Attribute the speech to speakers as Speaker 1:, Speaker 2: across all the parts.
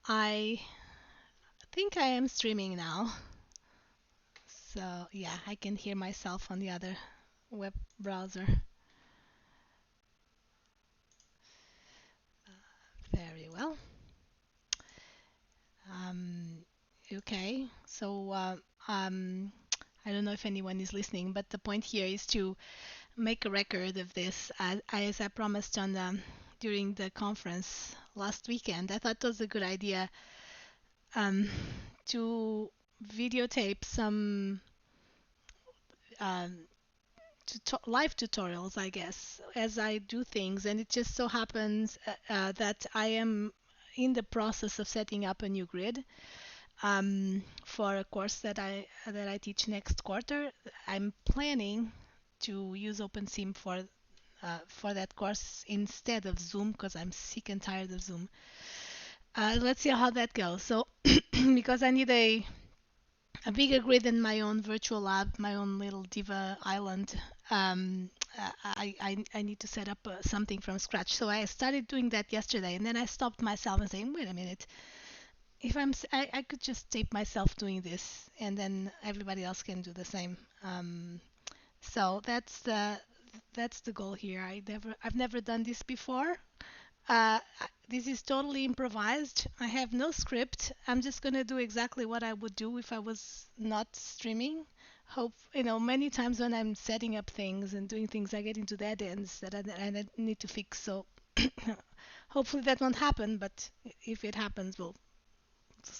Speaker 1: I think I am streaming now. So yeah, I can hear myself on the other web browser. Very well. Um, okay, so um, I don't know if anyone is listening, but the point here is to make a record of this, as I promised on during the conference last weekend. I thought it was a good idea um, to videotape some um, live tutorials, I guess, as I do things. And it just so happens that I am in the process of setting up a new grid for a course that I teach next quarter. I'm planning to use OpenSim for that course instead of Zoom because I'm sick and tired of Zoom. Let's see how that goes. So because I need a bigger grid than my own virtual lab, my own little Diva island. I need to set up something from scratch. So I started doing that yesterday, and then I stopped myself and saying, wait a minute, if I could just tape myself doing this, and then everybody else can do the same. So that's the goal here. I've never done this before. This is totally improvised. I have no script. I'm just gonna do exactly what I would do if I was not streaming. Hope many times when I'm setting up things and doing things, I get into dead ends that I need to fix. So hopefully that won't happen. But if it happens,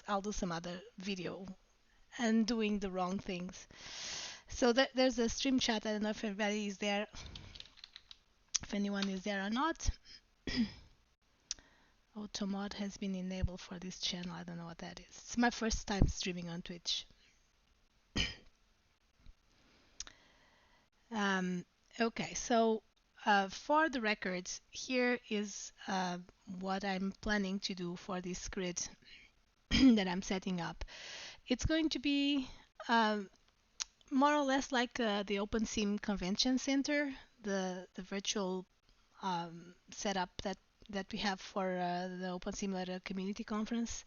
Speaker 1: I'll do some other video and doing the wrong things. So there's a stream chat. I don't know if everybody is there, if anyone is there or not. Automod has been enabled for this channel. I don't know what that is. It's my first time streaming on Twitch. Um, okay, so for the records, here is what I'm planning to do for this grid that I'm setting up. It's going to be more or less like the OpenSim Convention Center, the virtual setup that we have for the OpenSimulator Community Conference.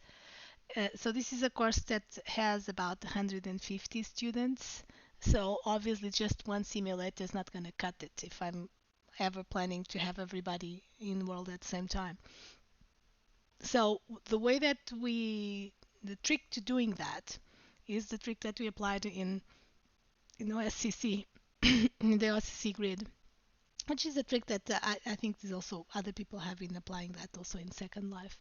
Speaker 1: So this is a course that has about 150 students. So obviously just one simulator is not going to cut it if I'm ever planning to have everybody in the world at the same time. So the way that the trick to doing that is the trick that we applied in OSCC, in the OSCC grid, which is a trick that I think there's also other people have been applying that also in Second Life.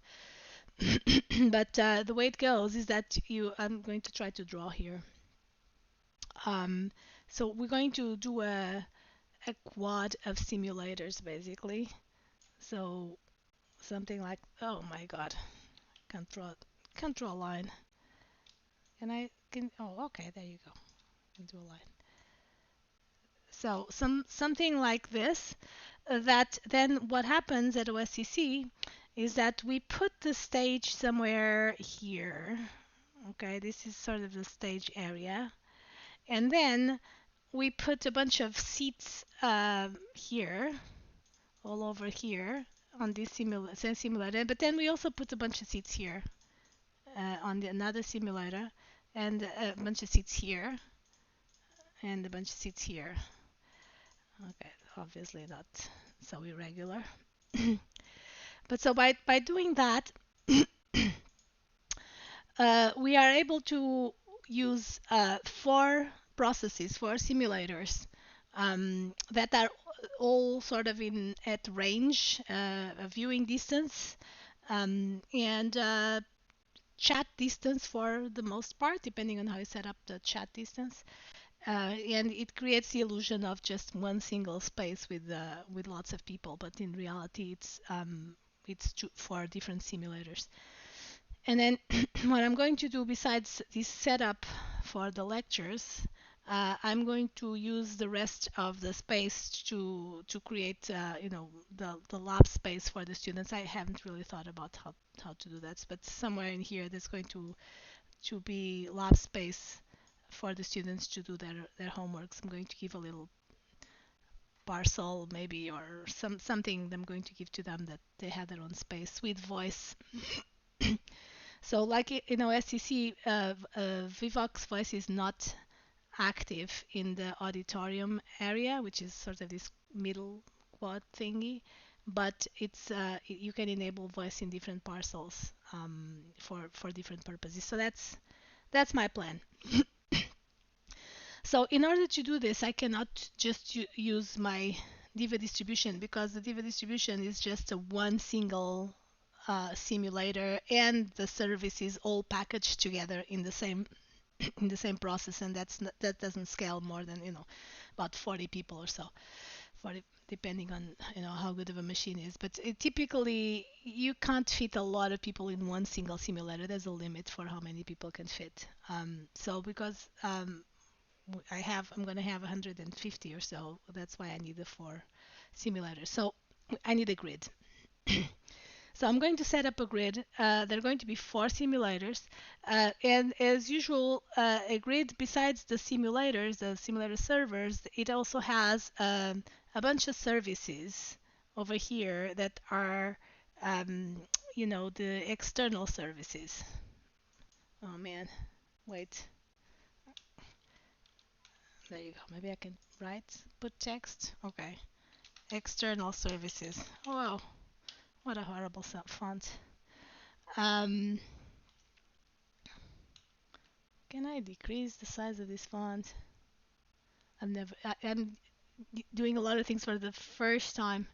Speaker 1: But the way it goes is that I'm going to try to draw here. So we're going to do a quad of simulators basically. So something like, oh my god, can't draw a line. And I can, oh okay, there you go. I can do a line. So something like this. That then what happens at OSCC is that we put the stage somewhere here. Okay, this is sort of the stage area. And then we put a bunch of seats here, all over here on this simulator. But then we also put a bunch of seats here on another simulator, and a bunch of seats here, and a bunch of seats here. Okay, obviously not so irregular. But so by doing that, we are able to use four processes, four simulators that are all sort of in at range, viewing distance, and chat distance for the most part, depending on how you set up the chat distance. And it creates the illusion of just one single space with lots of people, but in reality, it's four different simulators. And then what I'm going to do besides this setup for the lectures, I'm going to use the rest of the space to create, the lab space for the students. I haven't really thought about how to do that, but somewhere in here there's going to be lab space for the students to do their homeworks. I'm going to give a little parcel maybe or something I'm going to give to them that they have their own space with voice. So like SCC, Vivox voice is not active in the auditorium area, which is sort of this middle quad thingy, but you can enable voice in different parcels for different purposes. So that's my plan. So in order to do this, I cannot just use my Diva distribution, because the Diva distribution is just a one single simulator, and the service is all packaged together in the same in the same process, and that doesn't scale more than about 40 people or so, 40, depending on how good of a machine is. But typically you can't fit a lot of people in one single simulator. There's a limit for how many people can fit. So because I'm going to have 150 or so, that's why I need the 4 simulators. So I need a grid. So I'm going to set up a grid. There are going to be 4 simulators. And as usual, a grid, besides the simulators, the simulator servers, it also has a bunch of services over here that are, the external services. Oh man, wait. There you go. Maybe I can put text. Okay. External services. Oh, wow. What a horrible font. Um, Can I decrease the size of this font? I'm doing a lot of things for the first time.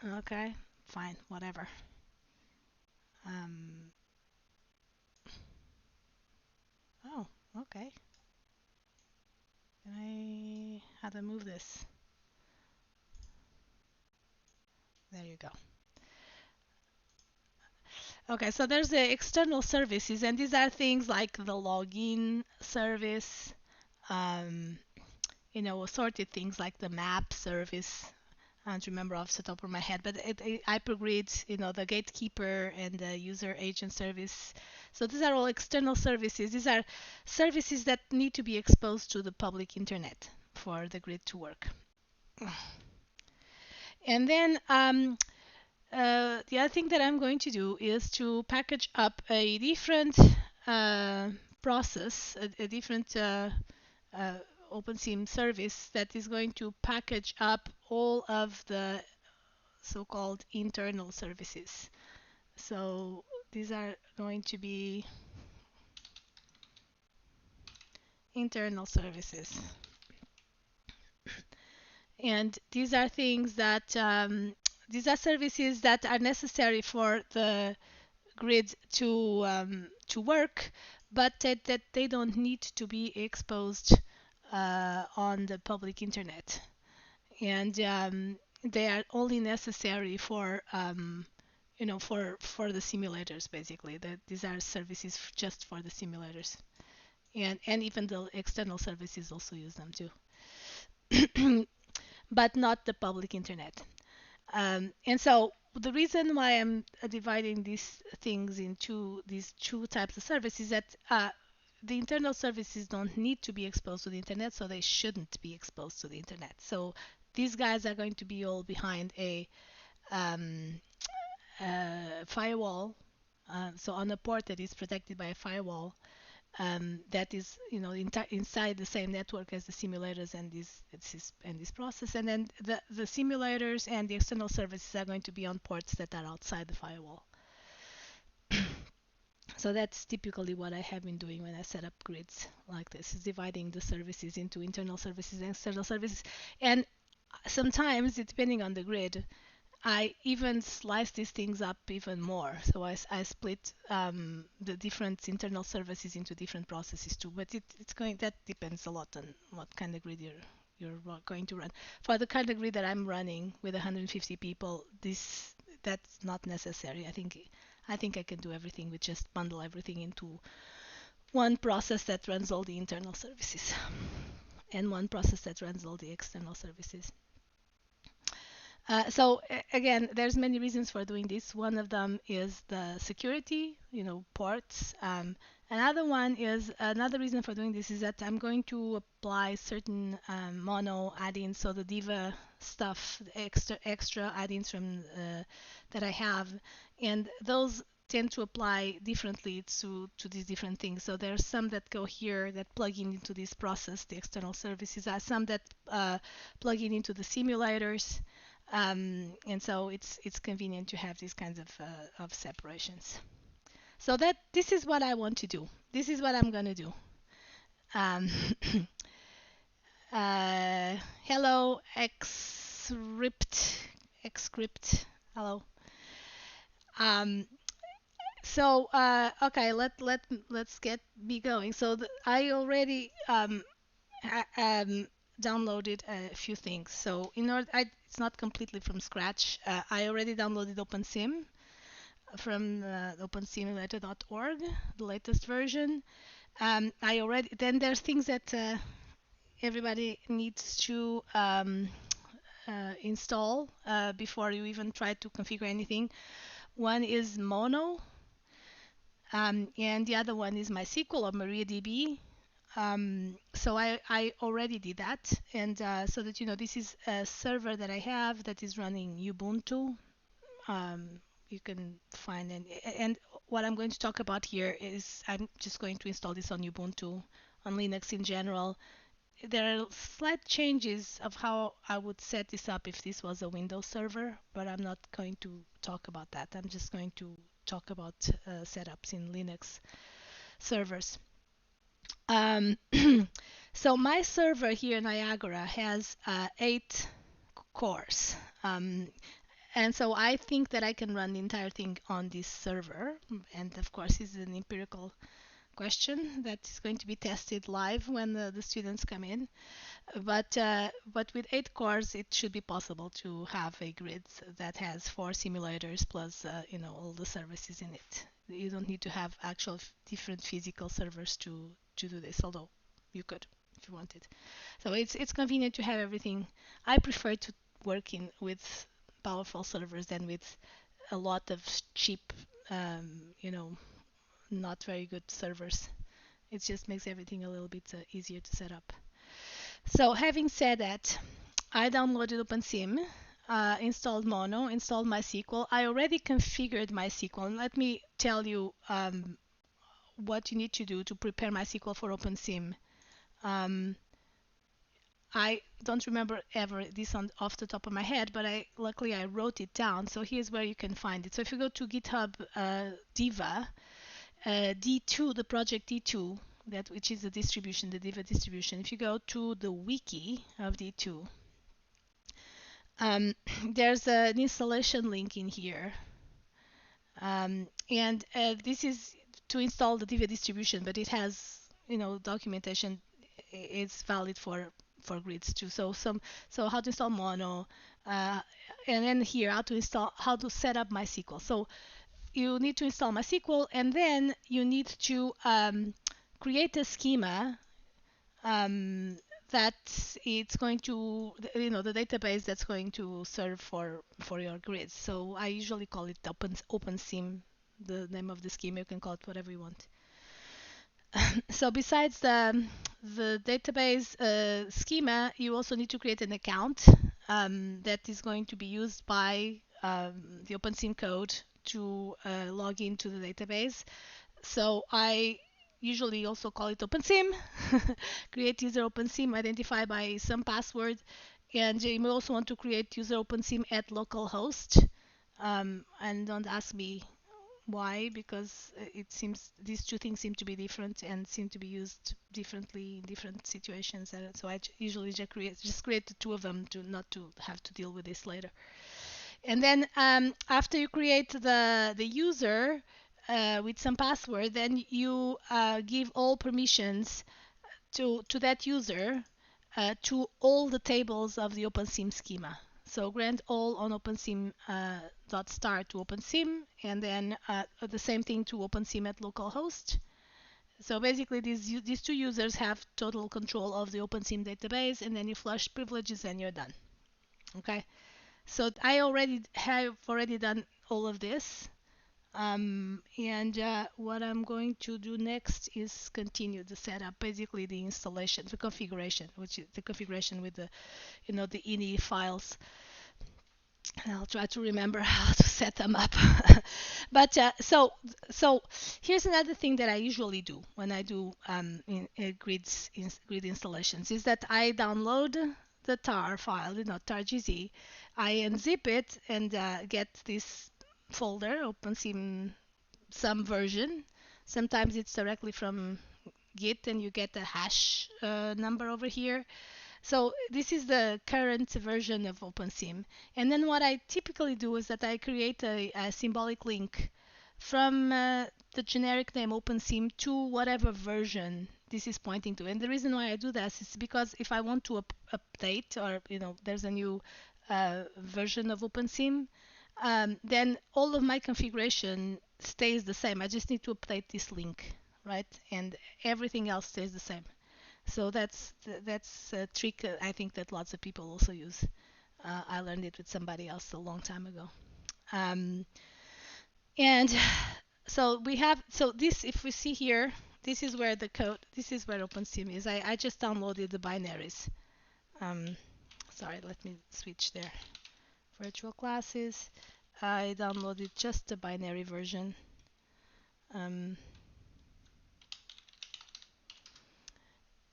Speaker 1: Okay, fine, whatever. Um, oh, okay. How to move this? There you go. Okay, so there's the external services, and these are things like the login service, um, assorted things like the map service. I don't remember off the top of my head, but Hypergrid, the gatekeeper and the user agent service. So these are all external services. These are services that need to be exposed to the public internet for the grid to work. And then the other thing that I'm going to do is to package up a different uh, process, a different OpenSim service that is going to package up all of the so-called internal services. So these are going to be internal services. And these are things that, these are services that are necessary for the grid to work, but that they don't need to be exposed on the public internet. And they are only necessary for for the simulators, basically. These are services just for the simulators, and even the external services also use them too, but not the public internet. And so the reason why I'm dividing these things into these 2 types of services is that the internal services don't need to be exposed to the internet, so they shouldn't be exposed to the internet. So these guys are going to be all behind a um, firewall. So on a port that is protected by a firewall, that is, inside the same network as the simulators and this process. And then the simulators and the external services are going to be on ports that are outside the firewall. So that's typically what I have been doing when I set up grids like this, is dividing the services into internal services and external services. And sometimes, depending on the grid, I even slice these things up even more. So I split the different internal services into different processes too. But that depends a lot on what kind of grid you're going to run. For the kind of grid that I'm running with 150 people, that's not necessary. I think I can do everything with just bundle everything into one process that runs all the internal services and one process that runs all the external services. So again, there's many reasons for doing this. One of them is the security, ports. Another reason for doing this is that I'm going to apply certain mono add-ins, so the Diva stuff, extra add-ins from that I have, and those tend to apply differently to these different things. So there are some that go here that plug in into this process, the external services. Are some that plug in into the simulators, and so it's convenient to have these kinds of separations. So that this is what I want to do. This is what I'm gonna do. Um, Hello, xscript. Hello. Um, So okay, let's get me going. So I already downloaded a few things. So in order, it's not completely from scratch. I already downloaded OpenSim from OpenSimulator.org, the latest version. I already then there's things that everybody needs to install before you even try to configure anything. One is Mono. And the other one is MySQL or MariaDB. So I already did that, and so that you know, this is a server that I have that is running Ubuntu. You can find and what I'm going to talk about here is I'm just going to install this on Ubuntu, on Linux in general. There are slight changes of how I would set this up if this was a Windows server, but I'm not going to talk about that. I'm just going to talk about setups in Linux servers. So my server here in Niagara has 8 cores. And so I think that I can run the entire thing on this server. And of course, this is an empirical question that is going to be tested live when the students come in. But with 8 cores, it should be possible to have a grid that has 4 simulators plus all the services in it. You don't need to have actual different physical servers to do this, although you could if you wanted. So it's convenient to have everything. I prefer to work with powerful servers than with a lot of cheap, not very good servers. It just makes everything a little bit easier to set up. So having said that, I downloaded OpenSim, installed Mono, installed MySQL. I already configured MySQL. And let me tell you what you need to do to prepare MySQL for OpenSim. I don't remember ever this off the top of my head, but luckily I wrote it down. So here's where you can find it. So if you go to GitHub Diva, D2, the project D2, which is the distribution, the Diva distribution. If you go to the wiki of D2, there's an installation link in here, and this is to install the Diva distribution, but it has documentation. It's valid for grids too. So how to install Mono, and then here how to set up MySQL. So you need to install MySQL, and then you need to create a schema that it's going to, the database that's going to serve for your grids. So I usually call it OpenSim, the name of the schema. You can call it whatever you want. So besides the database schema, you also need to create an account that is going to be used by the OpenSim code to log into the database. So I usually also call it OpenSim, create user OpenSim, identify by some password, and you may also want to create user OpenSim at localhost. And don't ask me why, because it seems these two things seem to be different and seem to be used differently in different situations. So I usually just create the two of them to not to have to deal with this later. And then after you create the user with some password, then you give all permissions to that user to all the tables of the OpenSim schema. So grant all on OpenSim.start to OpenSim, and then the same thing to OpenSim at localhost. So basically, these two users have total control of the OpenSim database, and then you flush privileges and you're done. Okay. So I have already done all of this. And what I'm going to do next is continue the setup, basically the installation, the configuration, which is the configuration with the, the ini files. And I'll try to remember how to set them up. But so here's another thing that I usually do when I do grid installations is that I download the tar file, tar.gz. I unzip it and get this folder, OpenSim some version. Sometimes it's directly from Git and you get a hash number over here. So this is the current version of OpenSim. And then what I typically do is that I create a symbolic link from the generic name OpenSim to whatever version this is pointing to. And the reason why I do this is because if I want to update, or there's a new version of OpenSim, then all of my configuration stays the same. I just need to update this link, right? And everything else stays the same. So that's a trick I think that lots of people also use. I learned it with somebody else a long time ago. Um, and so we have, so this, if we see here, this is where the code, this is where OpenSim is. I just downloaded the binaries. Um, Sorry, let me switch there. Virtual classes. I downloaded just the binary version. Um,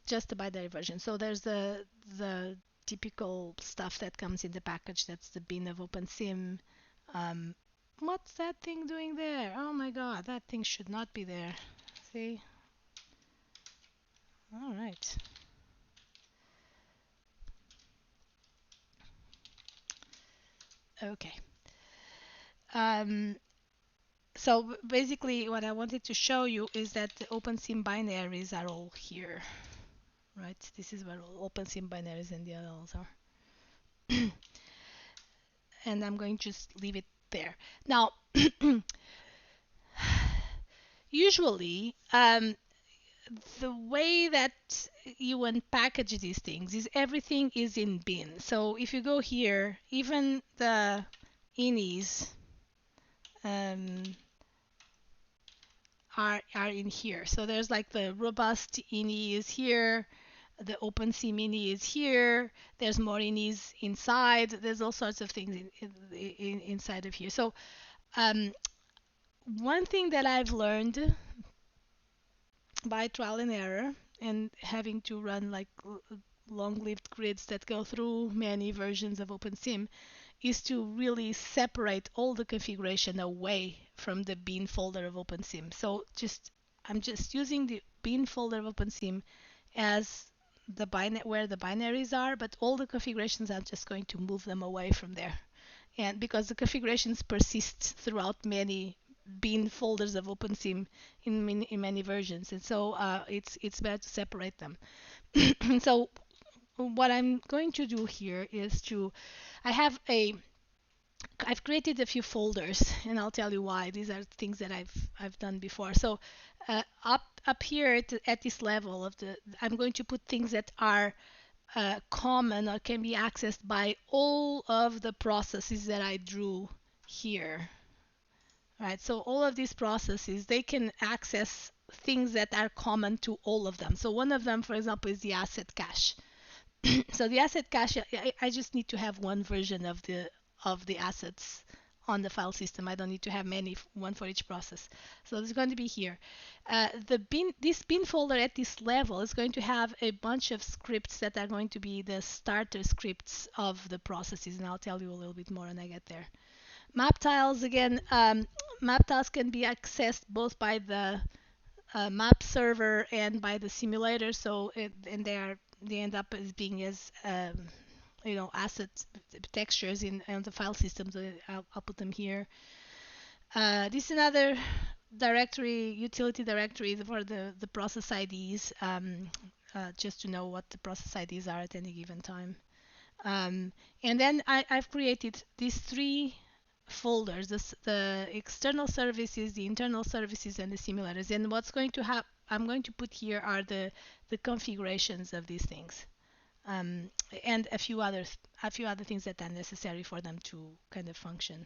Speaker 1: just the binary version. So there's the typical stuff that comes in the package. That's the bin of OpenSim. Um, what's that thing doing there? Oh my god, that thing should not be there. See? All right. Okay. Um, so basically what I wanted to show you is that the OpenSim binaries are all here, right? This is where all OpenSim binaries and the others are. And I'm going to just leave it there. Now, usually, the way that you unpackage these things is everything is in bin. So if you go here, even the inis um, are in here. So there's like the robust ini is here, the OpenSea mini is here. There's more inis inside. There's all sorts of things inside of here. So um, one thing that I've learned by trial and error and having to run like long-lived grids that go through many versions of OpenSim is to really separate all the configuration away from the bin folder of OpenSim. So I'm just using the bin folder of OpenSim as the where the binaries are, but all the configurations I'm just going to move them away from there. And because the configurations persist throughout many bin folders of OpenSim in many versions, and so it's better to separate them. So what I'm going to do here is I have I've created a few folders, and I'll tell you why. These are things that I've done before. So up here at this level of I'm going to put things that are common or can be accessed by all of the processes that I drew here. Right, so all of these processes, they can access things that are common to all of them. So one of them, for example, is the asset cache. So the asset cache, I just need to have one version of the assets on the file system. I don't need to have many, one for each process. So it's going to be here. This bin folder at this level is going to have a bunch of scripts that are going to be the starter scripts of the processes, and I'll tell you a little bit more when I get there. Map tiles, again, map tiles can be accessed both by the map server and by the simulator. So they end up as being as asset textures on the file system. So I'll put them here. This is another directory, utility directory for the process IDs, just to know what the process IDs are at any given time. And then I've created these three folders: the external services, the internal services, and the simulators. And what's going to happen, I'm going to put here are the configurations of these things, and a few other things that are necessary for them to kind of function.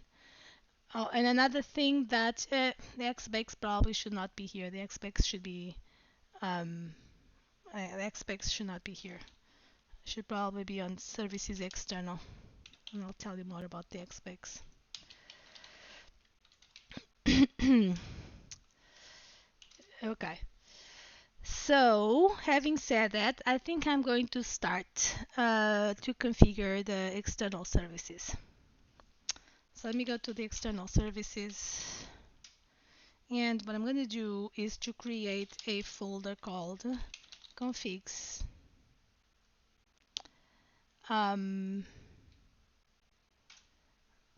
Speaker 1: Oh, and another thing that the XBakes probably should not be here. The XBakes should be the XBakes should not be here. Should probably be on services external, and I'll tell you more about the XBakes. So, having said that, I think I'm going to start to configure the external services. So let me go to the external services. And what I'm going to do is to create a folder called configs.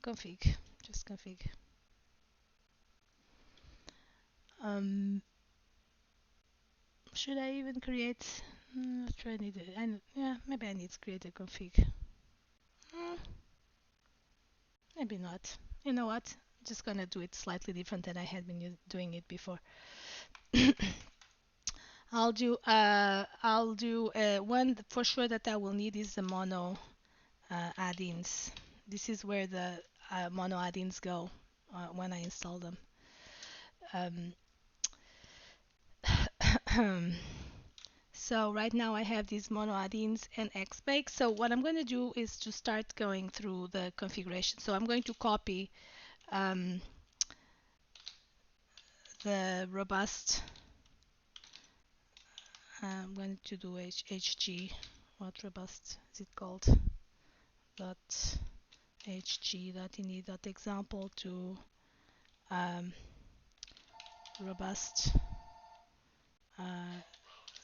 Speaker 1: Config, just config. Should I even create? Not sure I need it. Yeah, maybe I need to create a config. Maybe not. You know what? I'm just gonna do it slightly different than I had been doing it before. I'll do one for sure that I will need is the mono add-ins. This is where the mono add-ins go when I install them. So right now I have these mono add-ins and xbake. So what I'm going to do is to start going through the configuration. So I'm going to copy the robust. I'm going to do hg. What robust is it called? Dot hg dot ini dot example to robust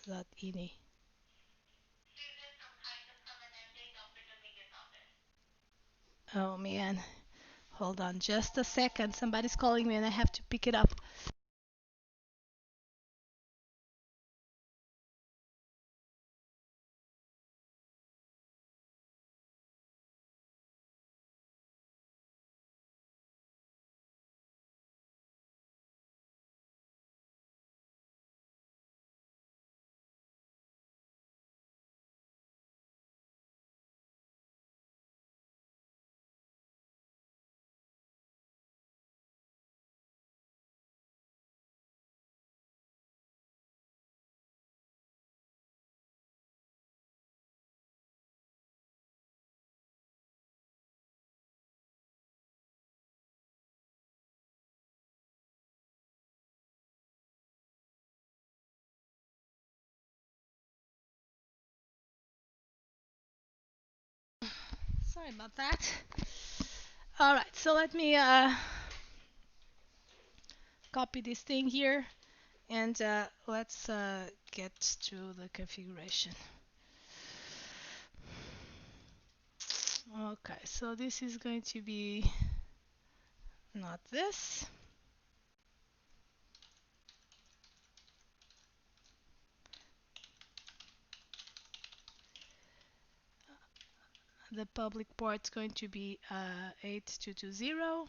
Speaker 1: dot ini. Oh man, hold on just a second. Somebody's calling me and I have to pick it up. Sorry about that. All right, so let me copy this thing here and let's get to the configuration. Okay, so this is going to be not this. The public port is going to be 8220.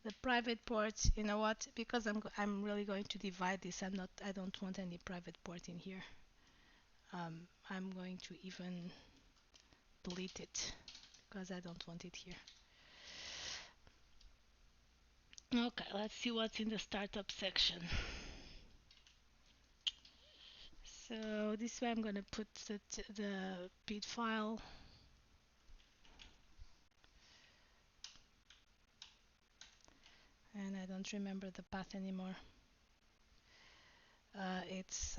Speaker 1: The private port, you know what? Because I'm really going to divide this. I don't want any private port in here. I'm going to even delete it because I don't want it here. Okay, let's see what's in the startup section. So this way I'm going to put the PID file. And I don't remember the path anymore. It's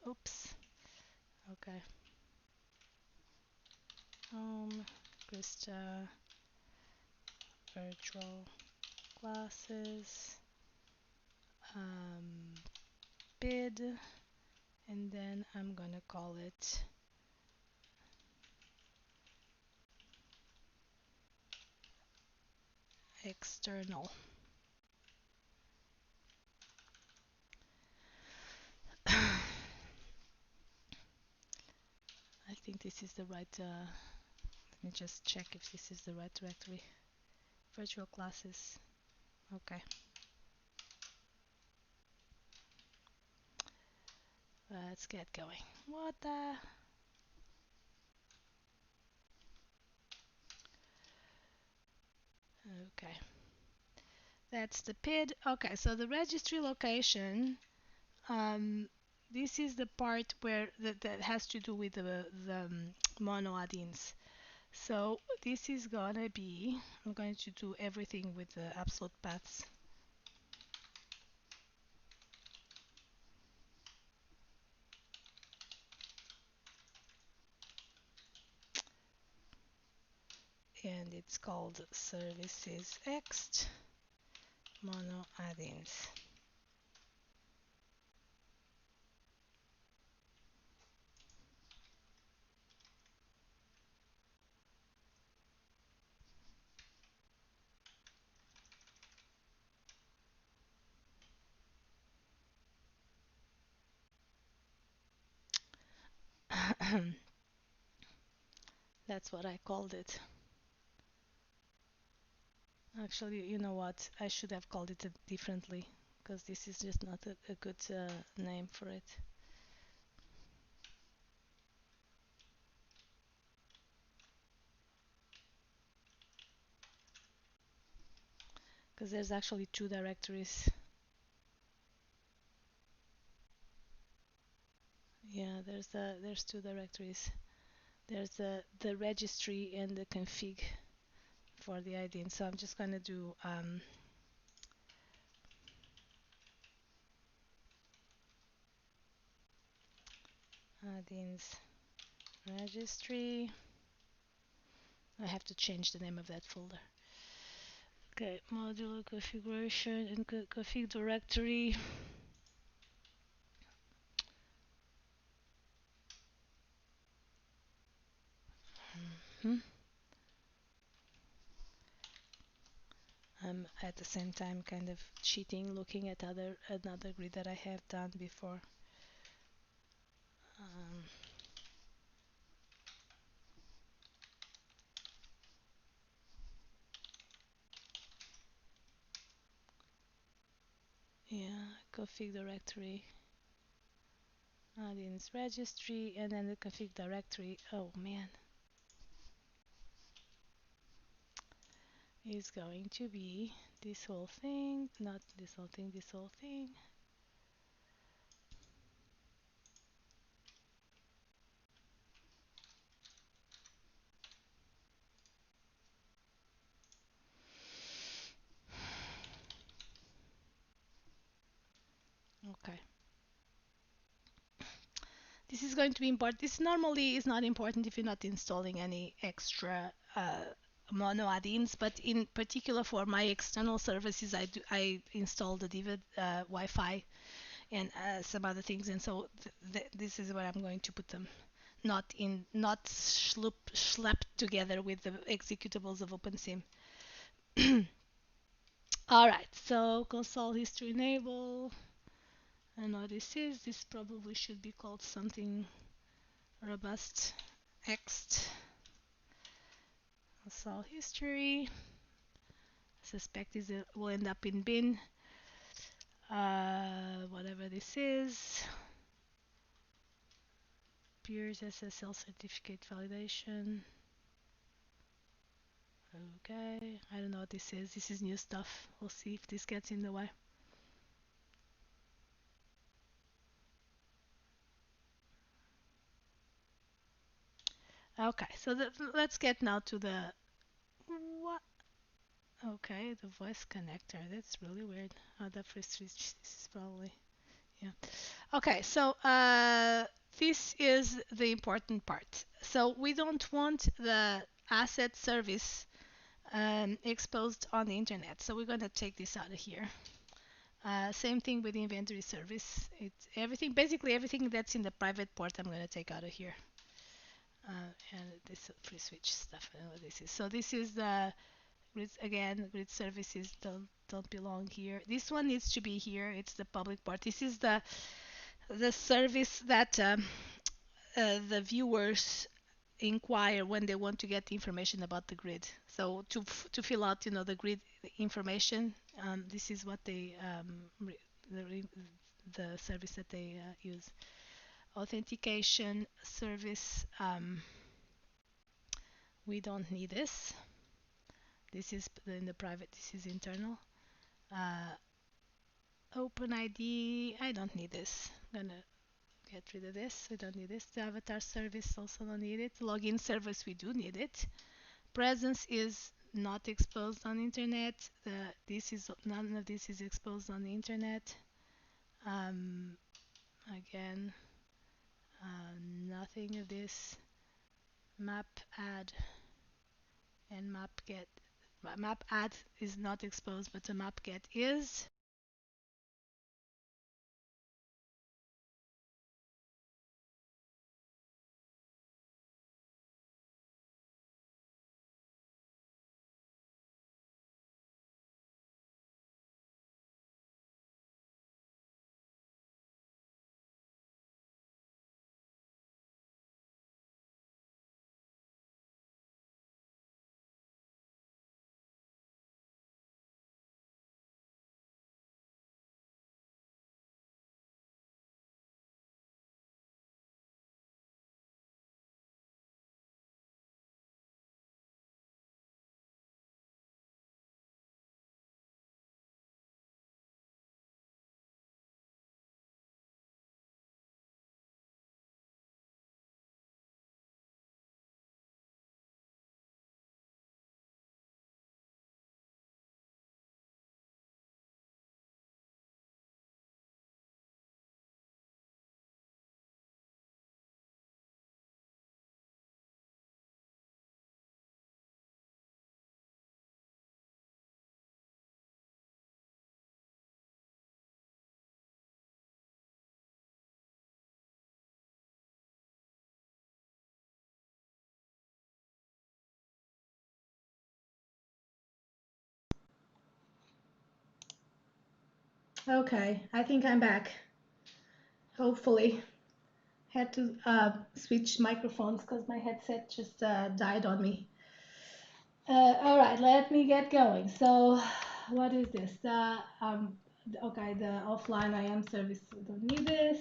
Speaker 1: oops. Okay. Home, Krista, virtual classes, PID, and then I'm gonna call it external. I think this is the right, let me just check if this is the right directory. Virtual classes, okay. Let's get going. What the? Okay. That's the PID. Okay, so the registry location, this is the part where that has to do with the mono add-ins. So this is gonna be, I'm going to do everything with the absolute paths. and it's called services ext mono add-ins. That's what I called it. Actually, you know what? I should have called it differently because this is just not a good name for it. Because there's actually two directories. Yeah, there's two directories. There's the registry and the config for the ID. And so I'm just gonna do add-ins registry. I have to change the name of that folder. Okay, modular configuration and config directory. Hmm. I'm at the same time kind of cheating, looking at another grid that I have done before. Um, yeah, config directory, add-ins registry, and then the config directory. Oh man, is going to be this whole thing, not this whole thing, this whole thing. Okay. This is going to be important. This normally is not important if you're not installing any extra mono add-ins, but in particular for my external services, I installed the Divid Wi-Fi and some other things, and so this is where I'm going to put them, not schlepped together with the executables of OpenSim. All right, so console history enable. I know this probably should be called something robust ext console history. Suspect is it will end up in bin. Whatever this is. Peers SSL certificate validation. Okay, I don't know what this is. This is new stuff. We'll see if this gets in the way. Okay, so let's get now to the what? Okay, the voice connector. That's really weird. The first switch is probably yeah. Okay, so this is the important part. So we don't want the asset service exposed on the internet. So we're going to take this out of here. Same thing with the inventory service. It's everything, basically everything that's in the private port, I'm going to take out of here. And this free switch stuff. I know what this is. So this is the grid again. Grid services don't belong here. This one needs to be here. It's the public port. This is the service that the viewers inquire when they want to get information about the grid. So to fill out, the grid information, this is what they the service that they use. Authentication service. We don't need this. This is in the private. This is internal. Uh, OpenID. I don't need this. I'm gonna get rid of this. We don't need this. The avatar service also don't need it. Login service, we do need it. Presence is not exposed on internet. This is none of this is exposed on the internet. Um, Again, nothing of this. Map add and map add is not exposed, but the map get is. Okay, I think I'm back. Hopefully. Had to switch microphones because my headset just died on me. All right, let me get going. So, what is this? Okay, the offline IAM service, we don't need this.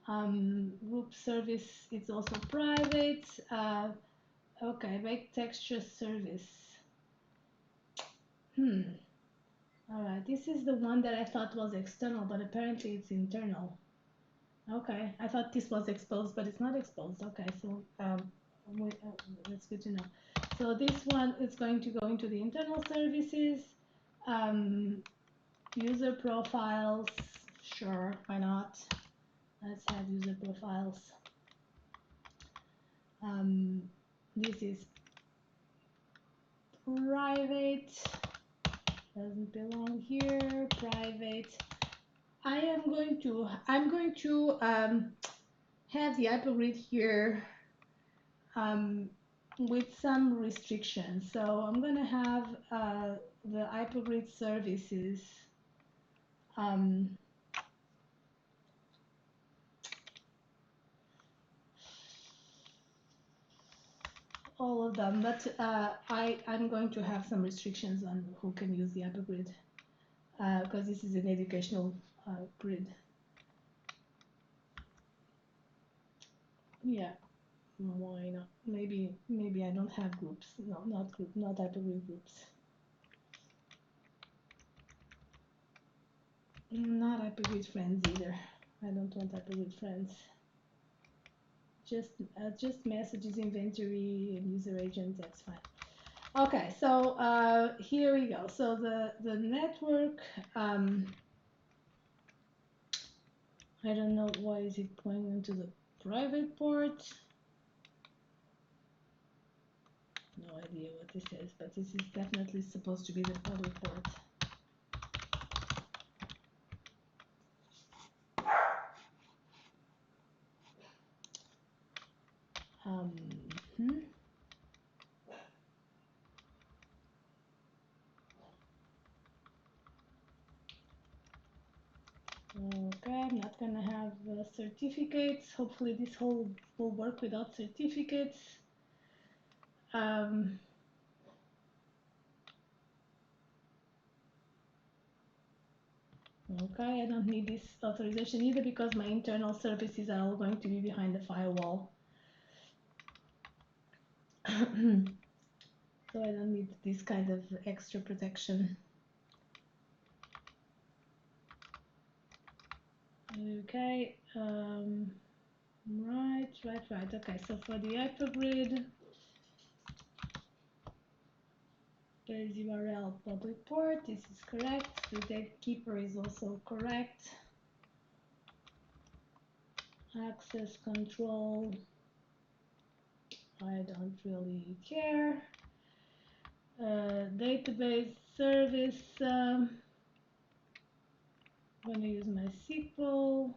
Speaker 1: Group service, it's also private. Okay, make texture service. All right, this is the one that I thought was external, but apparently it's internal. Okay, I thought this was exposed, but it's not exposed. Okay, so that's good to know. So this one is going to go into the internal services, user profiles. Sure, why not? Let's have user profiles. This is private, doesn't belong here. Private. I'm going to have the hypergrid here with some restrictions. So I'm going to have the hypergrid services all of them, but I'm going to have some restrictions on who can use the hypergrid because this is an educational grid. Yeah, why not? Maybe I don't have groups. No, not hypergrid groups. Not hypergrid friends either. I don't want hypergrid friends. Just messages, inventory, and user agent. That's fine. Okay, so here we go. So the network. I don't know why is it going into the private port. No idea what this is, but this is definitely supposed to be the public port. Okay, I'm not gonna have certificates. Hopefully this whole will work without certificates. Okay, I don't need this authorization either because my internal services are all going to be behind the firewall. So I don't need this kind of extra protection. Okay, right. Okay, so for the hypergrid, there is URL public port. This is correct. The gatekeeper is also correct. Access control, I don't really care. database service. I'm going to use my SQL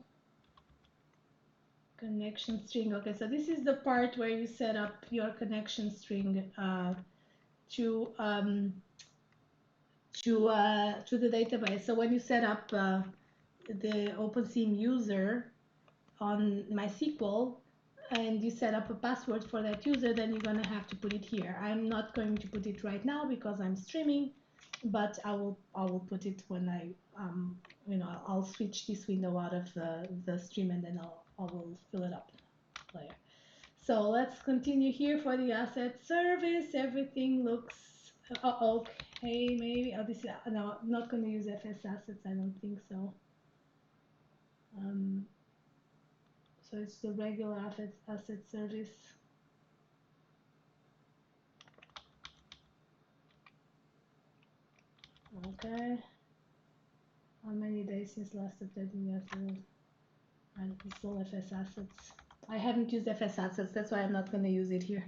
Speaker 1: connection string. Okay, so this is the part where you set up your connection string to to the database. So when you set up the OpenSim user on MySQL and you set up a password for that user, then you're going to have to put it here. I'm not going to put it right now because I'm streaming, but I will put it when I I'll switch this window out of the stream, and then I will fill it up later. So let's continue here for the asset service. Everything looks okay. Maybe this is no, I'm not going to use FS assets. I don't think so. So it's the regular asset service. Okay. How many days since last updating the asset? And it's all FS assets. I haven't used FS assets, that's why I'm not going to use it here.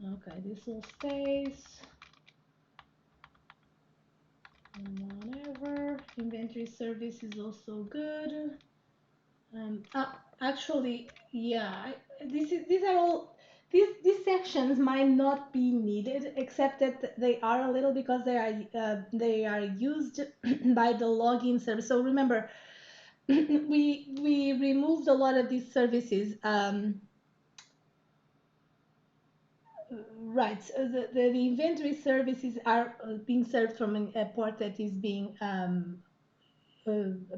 Speaker 1: Okay, this all stays. Whatever. Inventory service is also good. Actually, yeah, these are all these sections might not be needed, except that they are a little because they are used by the login service. So remember, we removed a lot of these services. Right. So the inventory services are being served from a port that is being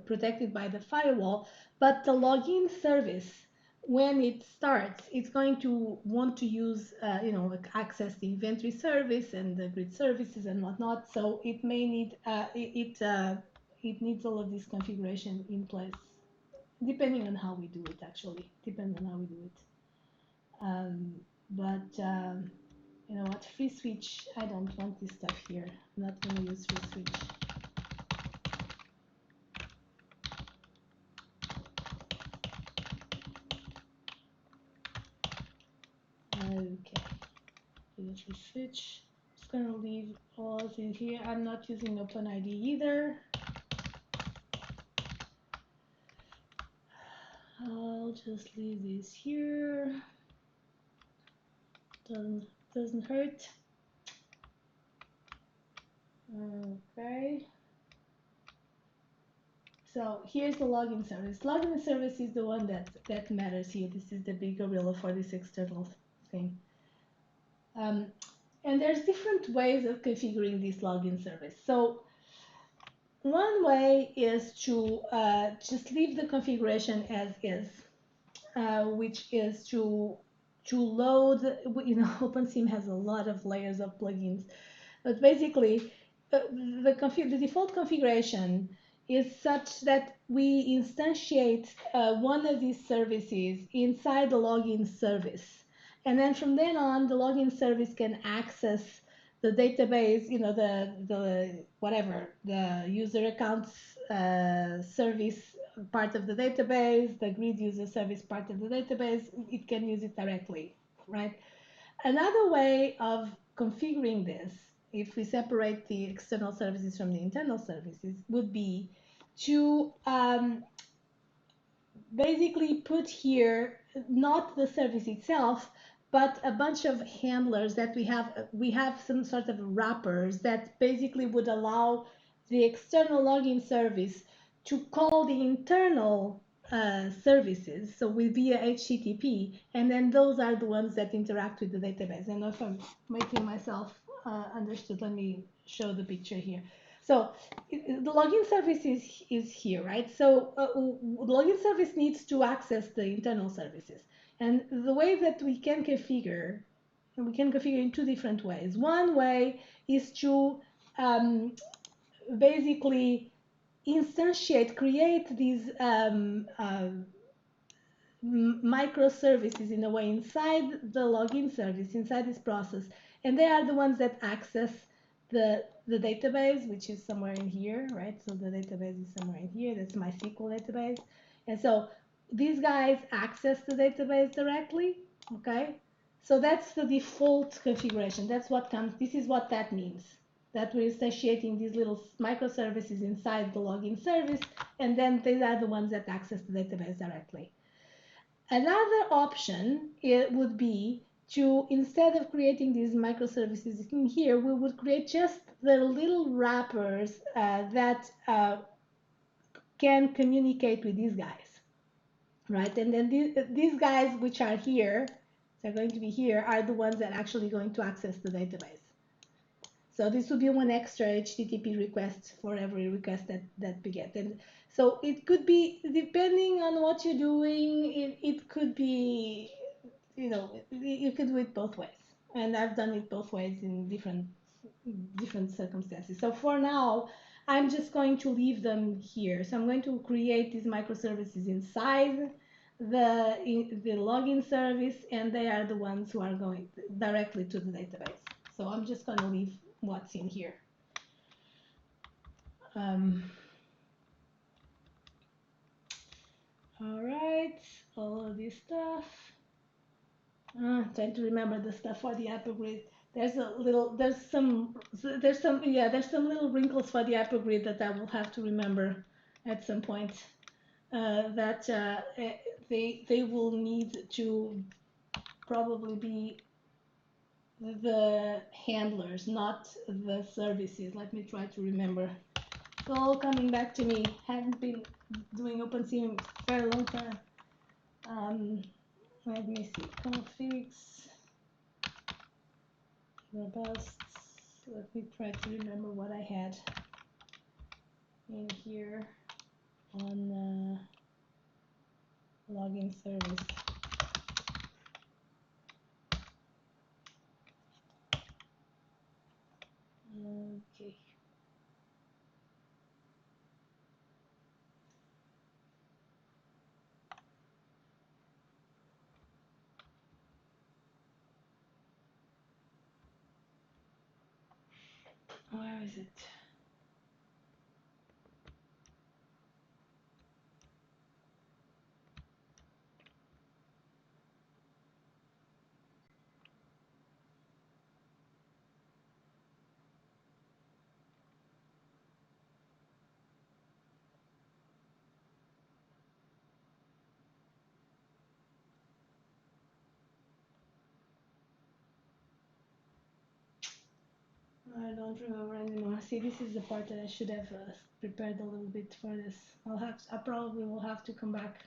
Speaker 1: protected by the firewall, but the login service, when it starts, it's going to want to use, like access the inventory service and the grid services and whatnot. So it may need it needs all of this configuration in place, depending on how we do it. Actually, depends on how we do it. But you know what? Free switch. I don't want this stuff here. I'm not going to use free switch. Okay, let's switch. Just gonna leave all in here. I'm not using OpenID either. I'll just leave this here. Doesn't hurt. Okay. So here's the login service. Login service is the one that matters here. This is the big gorilla for this external thing. And there's different ways of configuring this login service. So one way is to just leave the configuration as is, which is to load. OpenSim has a lot of layers of plugins, but basically, the default configuration is such that we instantiate one of these services inside the login service. And then from then on, the login service can access the database, the whatever, the user accounts service part of the database, the grid user service part of the database. It can use it directly, right? Another way of configuring this, if we separate the external services from the internal services, would be to basically put here not the service itself, but a bunch of handlers that we have some sort of wrappers that basically would allow the external login service to call the internal services, so via HTTP, and then those are the ones that interact with the database. And if I'm making myself understood, let me show the picture here. So the login service is here, right? So the login service needs to access the internal services. And the way that we can configure in two different ways. One way is to basically create these microservices in a way inside the login service, inside this process, and they are the ones that access the database, which is somewhere in here, right? So the database is somewhere in here. That's my SQL database, and so
Speaker 2: these guys access the database directly, okay? So that's the default configuration. That's what comes, this is what that means. That we're instantiating these little microservices inside the login service, and then these are the ones that access the database directly. Another option it would be to, instead of creating these microservices in here, we would create just the little wrappers that can communicate with these guys, right? And then these guys which are here, they're going to be here, are the ones that are actually going to access the database. So this would be one extra HTTP request for every request that we get. And so it could be, depending on what you're doing, it could be, you know, you could do it both ways. And I've done it both ways in different circumstances. So for now, I'm just going to leave them here. So I'm going to create these microservices inside the login service, and they are the ones who are going directly to the database. So I'm just going to leave what's in here. All right, all of this stuff. Trying to remember the stuff for the hypergrid. There's some little wrinkles for the hypergrid that I will have to remember at some point. That they will need to probably be the handlers, not the services. Let me try to remember. It's all coming back to me. Haven't been doing OpenSim for a very long time. Let me see. Configs, robust. Let me try to remember what I had in here on login service. Okay. Where is it? I don't remember anymore. See, this is the part that I should have prepared a little bit for this. I probably will have to come back.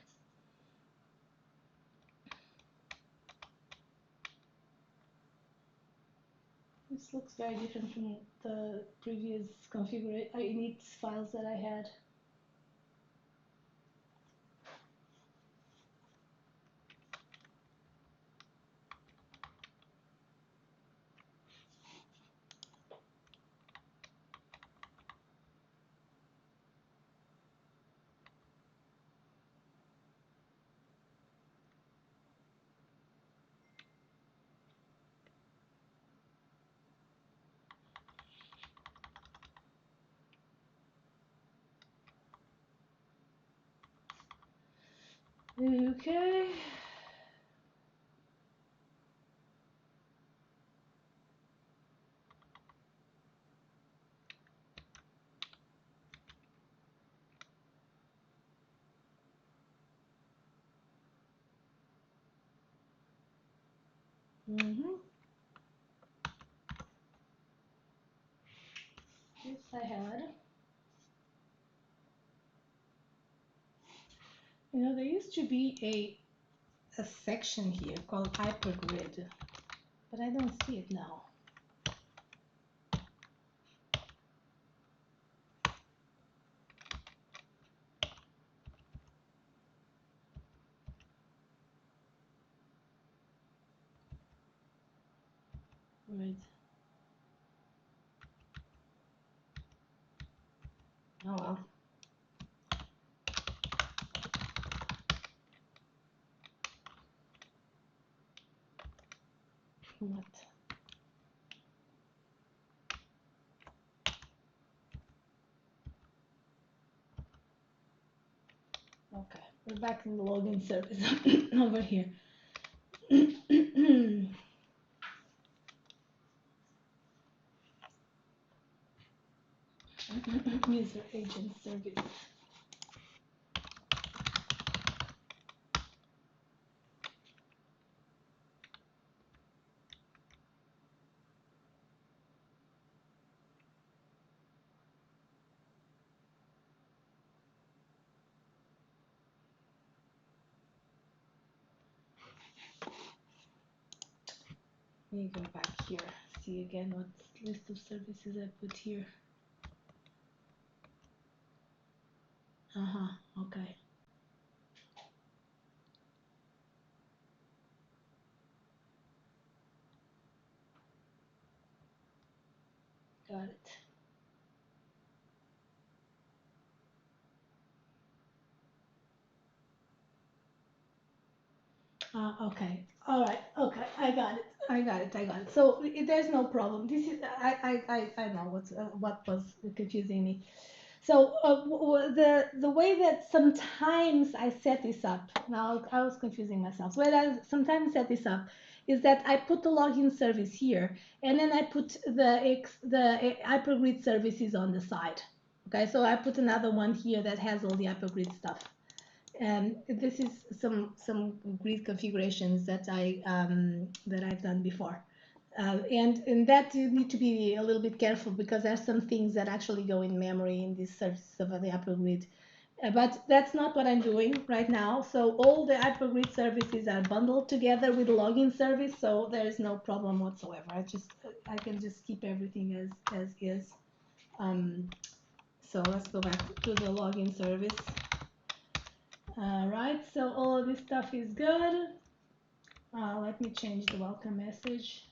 Speaker 2: This looks very different from the previous configuration init files that I had. Okay. This I had. You know, there used to be a section here called hypergrid, but I don't see it now. Right. Oh well. What? Okay. We're back in the login service over here. User agent service. Let me go back here. See again what list of services I put here. Okay. Got it. Okay. All right. Okay. I got it. I got it. I got it. So there's no problem. This is I know what was confusing me. So the way that sometimes I set this up, now I was confusing myself. So when I sometimes set this up is that I put the login service here, and then I put the hypergrid services on the side. Okay, so I put another one here that has all the hypergrid stuff. And this is some grid configurations that I've done before. And that you need to be a little bit careful because there's some things that actually go in memory in this service of the hypergrid. But that's not what I'm doing right now. So all the hypergrid services are bundled together with the login service, so there is no problem whatsoever. I can just keep everything as is. So let's go back to the login service. All right, so all of this stuff is good. Let me change the welcome message.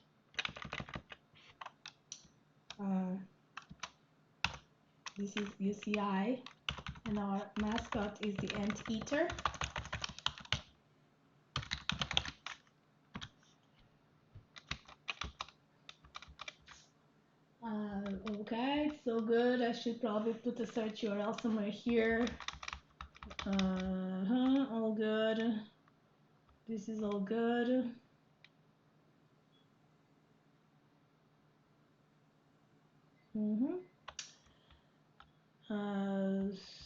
Speaker 2: This is UCI, and our mascot is the anteater. Okay, so good. I should probably put a search URL somewhere here. All good. This is all good.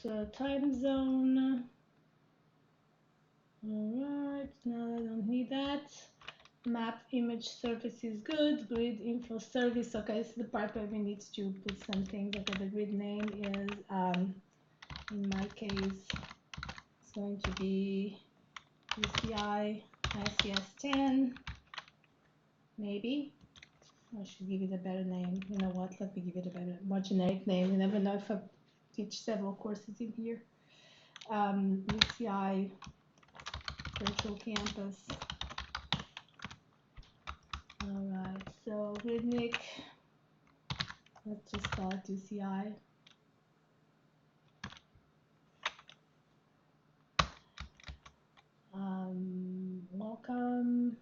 Speaker 2: So time zone. Alright, now I don't need that. Map image surface is good. Grid info service. Okay, this is the part where we need to put some things. Okay, the grid name is, in my case, it's going to be UCI ICS10, maybe. I should give it a better name. You know what? Let me give it a better, more generic name. You never know if I teach several courses in here. UCI Virtual Campus. Alright, so Gridnik, let's just call it UCI. Welcome.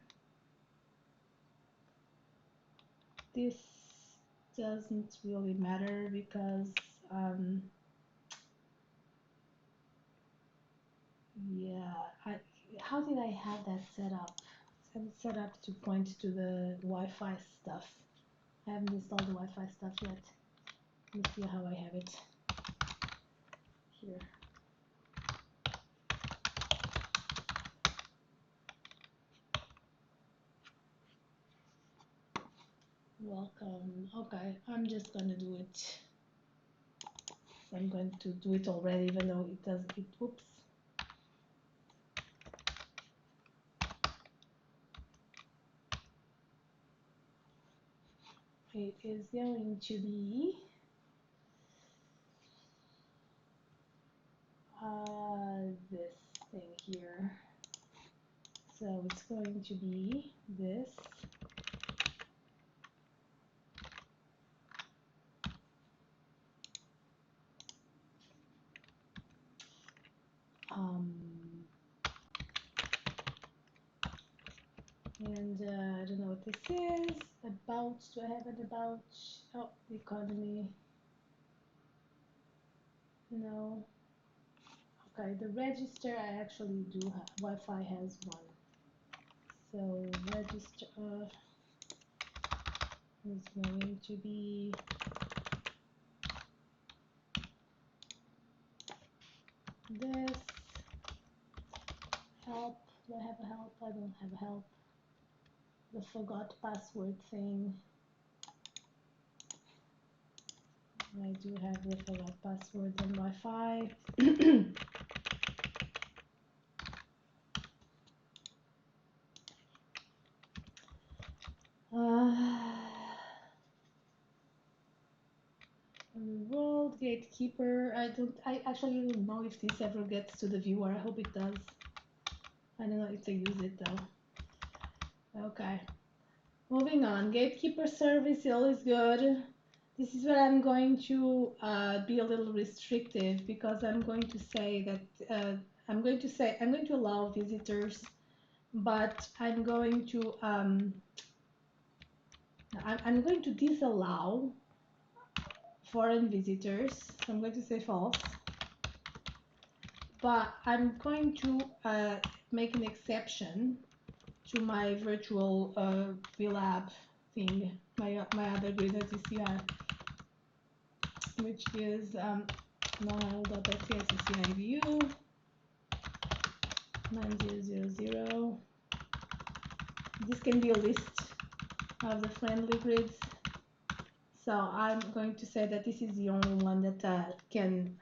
Speaker 2: This doesn't really matter because, yeah, how did I have that set up? It's set up to point to the Wi-Fi stuff. I haven't installed the Wi-Fi stuff yet. Let me see how I have it here. Welcome. Okay, I'm just gonna do it. I'm going to do it already, even though it does it. Whoops. It is going to be this thing here. So it's going to be this. And I don't know what this is. About, do I have it about? Oh, the economy. No. Okay, the register I actually do have. Wi-Fi has one. So register is going to be this. Help. Do I have a help? I don't have a help. The forgot password thing. I do have the forgot password and Wi-Fi. World gatekeeper. I actually don't know if this ever gets to the viewer. I hope it does. I don't know if they use it though. Okay. Moving on. Gatekeeper service is always good. This is where I'm going to be a little restrictive because I'm going to say that I'm going to allow visitors, but I'm going to disallow foreign visitors. So I'm going to say false, but I'm going to make an exception to my virtual VLab thing, my other grid that you see, which is null.sccivu 9000. This can be a list of the friendly grids. So I'm going to say that this is the only one that can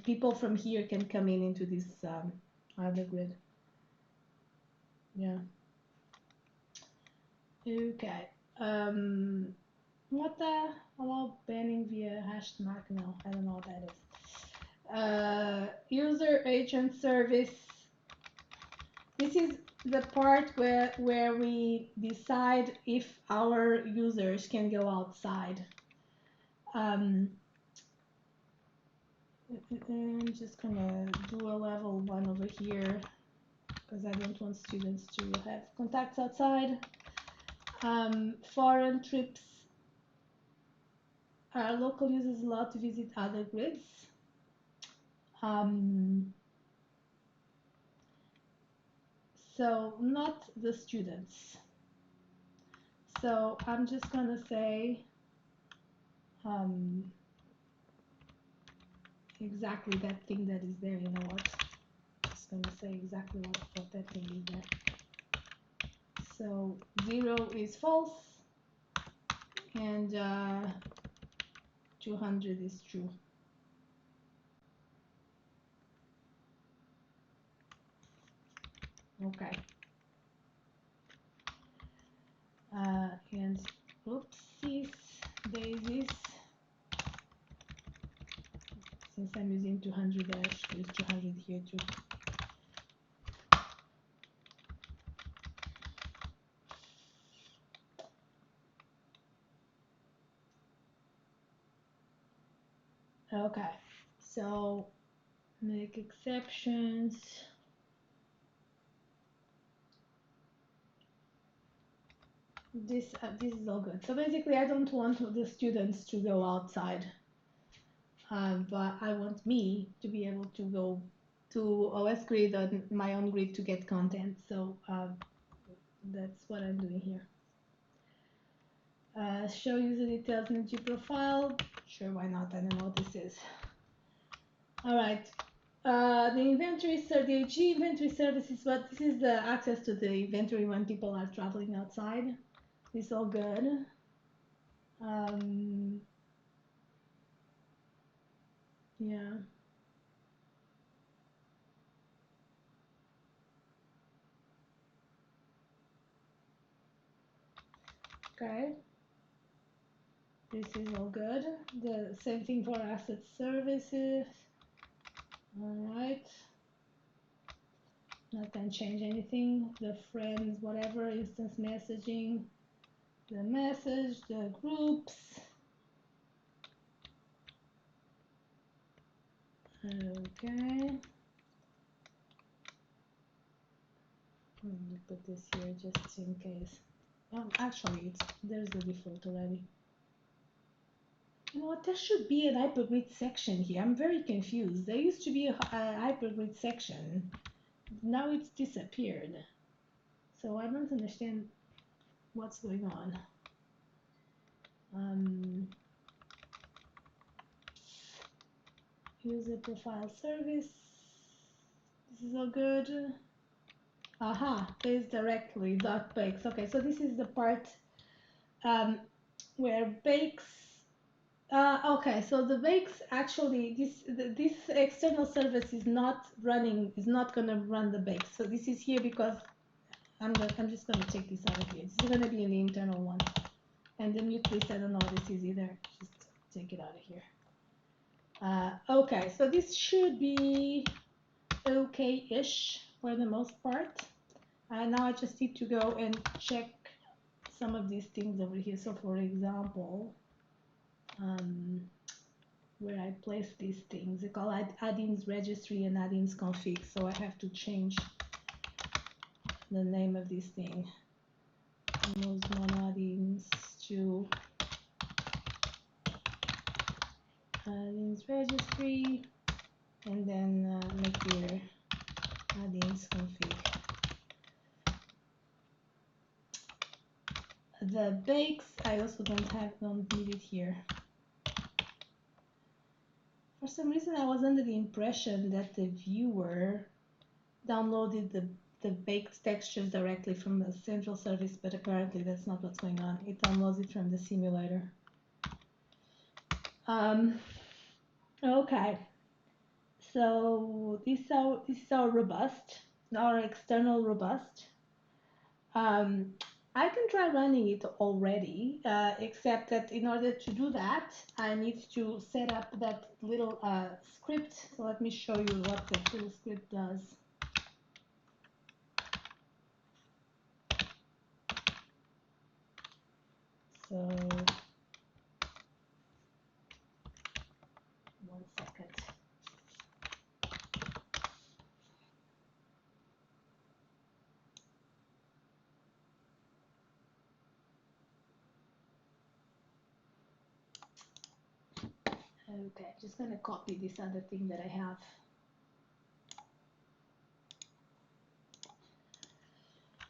Speaker 2: people from here can come in into this other grid. Yeah. Okay. What the allow banning via hashed mark? No, I don't know what that is. User agent service. This is the part where we decide if our users can go outside. I'm just gonna do a level 1 over here because I don't want students to have contacts outside. Foreign trips. Our local users allowed to visit other grids. So not the students. So I'm just gonna say exactly that thing that is there. You know what? Just gonna say exactly what that thing is there. So 0 is false and 200 is true. Okay. And oopsies, daisies. Since I'm using 200, I should use 200 here too. Okay, so make exceptions. This is all good. So basically, I don't want the students to go outside, but I want me to be able to go to OS grid on my own grid to get content. So that's what I'm doing here. Show user details in G profile. Sure, why not? I don't know what this is. All right. The inventory, the G inventory service is what this is, the access to the inventory when people are traveling outside. It's all good. Yeah. Okay. This is all good. The same thing for asset services. All right. Not gonna change anything. The friends, whatever, instance messaging, the message, the groups. Okay. Let me put this here just in case. Actually, there's the default already. You know what? There should be an hypergrid section here. I'm very confused. There used to be a hypergrid section. Now it's disappeared. So I don't understand what's going on. User profile service. This is all good. Aha, base directly dot bakes. Okay, so this is the part where bakes. Okay, so the bakes actually this external service is not running, is not gonna run the bakes. So this is here because I'm just gonna take this out of here. This is gonna be in the internal one, and the mute list, I don't know what this is either. Just take it out of here. Okay, so this should be okay-ish for the most part. Now I just need to go and check some of these things over here. So for example, where I place these things, they call add-ins registry and add-ins config. So I have to change the name of this thing. Those mono add-ins to add-ins registry, and then make here add-ins config. The bakes I also don't need it here. For some reason I was under the impression that the viewer downloaded the baked textures directly from the central service, but apparently that's not what's going on. It downloads it from the simulator. Okay, so this is our robust, our external robust. I can try running it already, except that in order to do that, I need to set up that little script. So let me show you what that little script does. So, 1 second. Okay, just gonna copy this other thing that I have.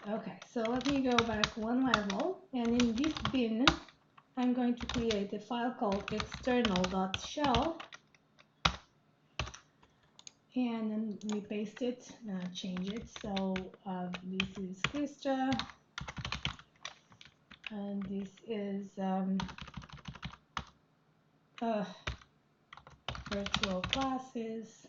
Speaker 2: Okay, so let me go back one level, and in this bin, I'm going to create a file called external.shell, and then we paste it, change it. So this is Krista, and this is virtual classes.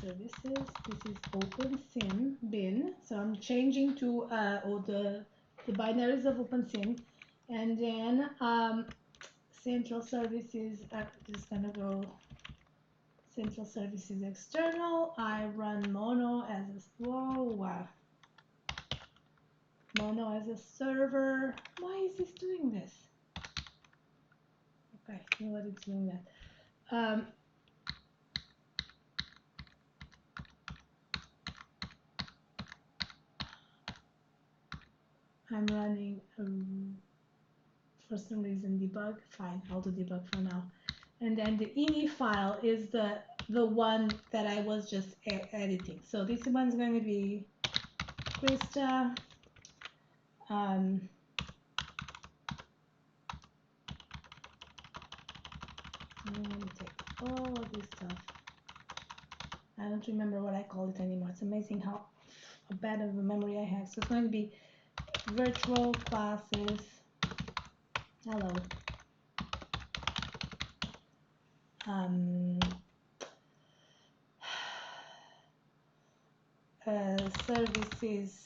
Speaker 2: Services. This is OpenSim bin. So I'm changing to all the binaries of OpenSim, and then central services. I'm just gonna go central services external. I run mono as a mono as a server. Why is this doing this? Okay, you know what, it's doing that. I'm running for some reason debug. Fine, I'll do debug for now. And then the ini file is the one that I was just editing. So this one's going to be Krista. Let me take all of this stuff. I don't remember what I call it anymore. It's amazing how bad of a memory I have. So it's going to be virtual classes. Hello. Services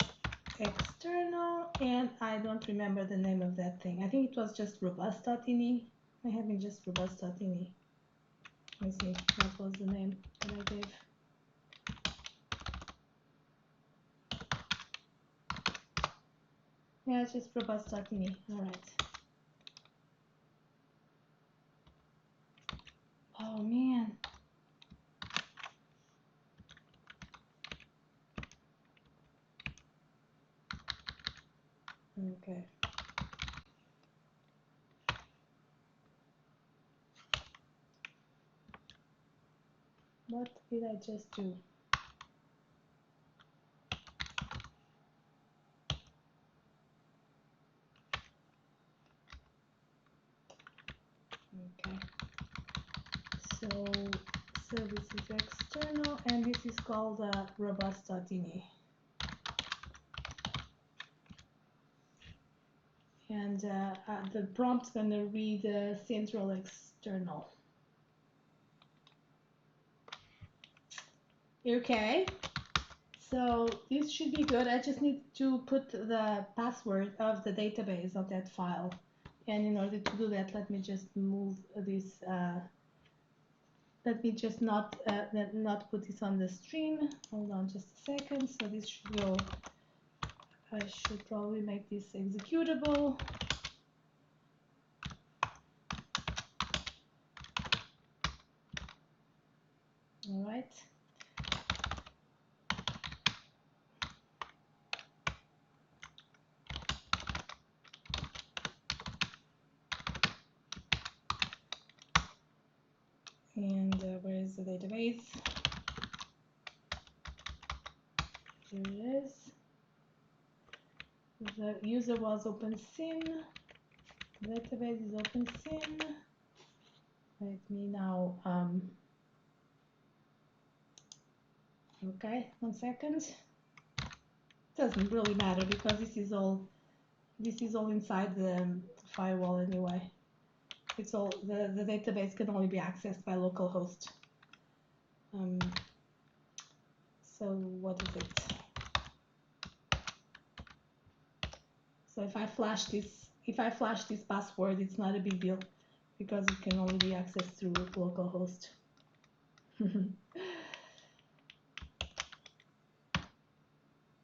Speaker 2: external, and I don't remember the name of that thing. I think it was just robust.ini. I have been just robust.ini. Let me see, what was the name that I gave? Yeah, it's just robust.ini. All right. Oh man. Okay. What did I just do? Okay. So service is external, and this is called robust.ini. And the prompt's going to read central external. Okay. So this should be good. I just need to put the password of the database of that file. And in order to do that, let me just move this. Let me just not put this on the stream. Hold on just a second. So this should go. I should probably make this executable. All right. And where is the database? Here it is. The user was OpenSim. The database is OpenSim. Let me now, okay, 1 second. Doesn't really matter because this is all inside the firewall anyway. It's all, the database can only be accessed by localhost. So what is it? So if I flash this password, it's not a big deal because it can only be accessed through localhost.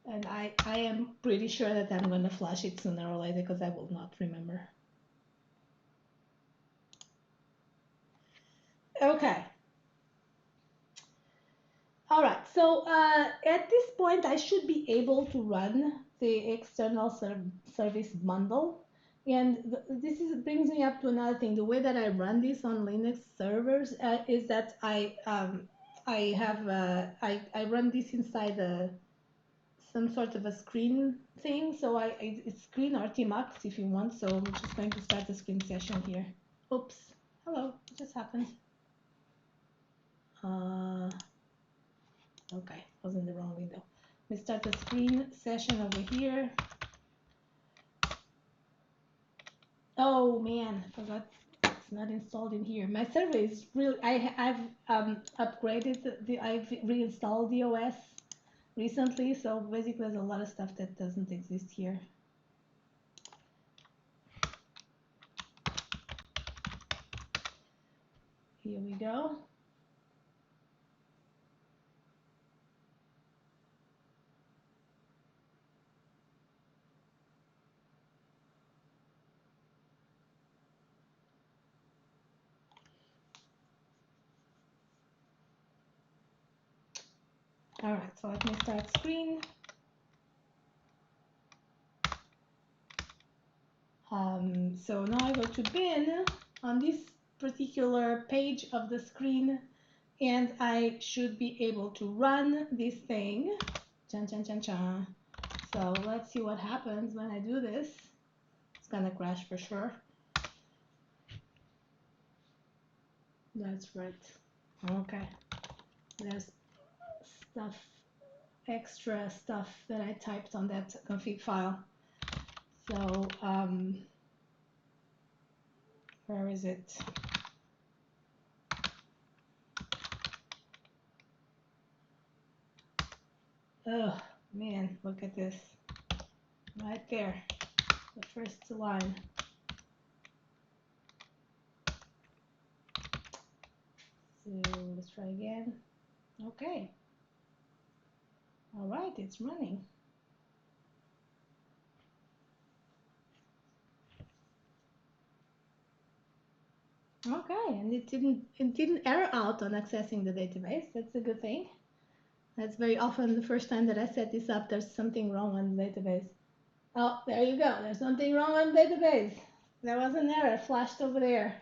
Speaker 2: And I am pretty sure that I'm going to flash it sooner or later because I will not remember. Okay. All right. So at this point, I should be able to run the external service bundle. And brings me up to another thing. The way that I run this on Linux servers is that I run this inside some sort of a screen thing. So it's screen RTMux if you want. So I'm just going to start a screen session here. Oops. Hello. What just happened? Okay, was in the wrong window. We start a screen session over here. Oh man, I forgot it's not installed in here. My server is really, I've upgraded I've reinstalled the OS recently, so basically there's a lot of stuff that doesn't exist here. Here we go. All right, so let me start screen. So now I go to bin on this particular page of the screen, and I should be able to run this thing. Chan, chan, chan, chan. So let's see what happens when I do this. It's gonna crash for sure. That's right. Okay. There's extra stuff that I typed on that config file. So where is it? Oh man, look at this. Right there. The first line. So let's try again. Okay. All right, it's running. Okay, and it didn't error out on accessing the database. That's a good thing. That's very often the first time that I set this up, there's something wrong on the database. Oh, there you go. There's something wrong on the database. There was an error flashed over there.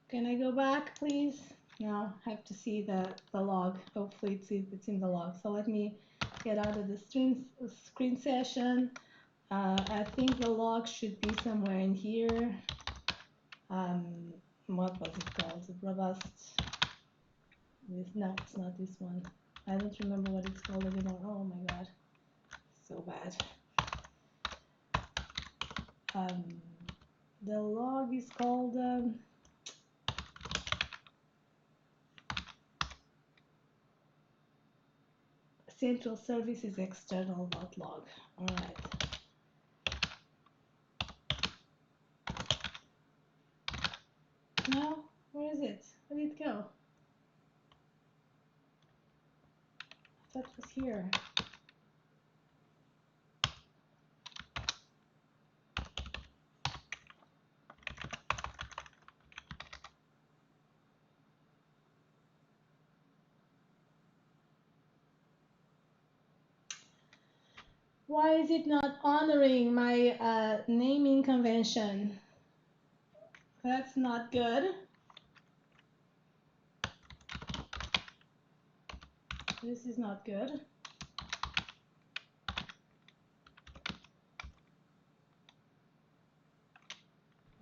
Speaker 2: Can I go back, please? No, I have to see the log. Hopefully it's in the log. So let me get out of the screen session. I think the log should be somewhere in here. What was it called? Robust. No, it's not this one. I don't remember what it's called anymore. Oh my god, so bad. Um, the log is called central services external.log. All right. No, where is it? Where did it go? I thought it was here. Why is it not honoring my naming convention? That's not good. This is not good.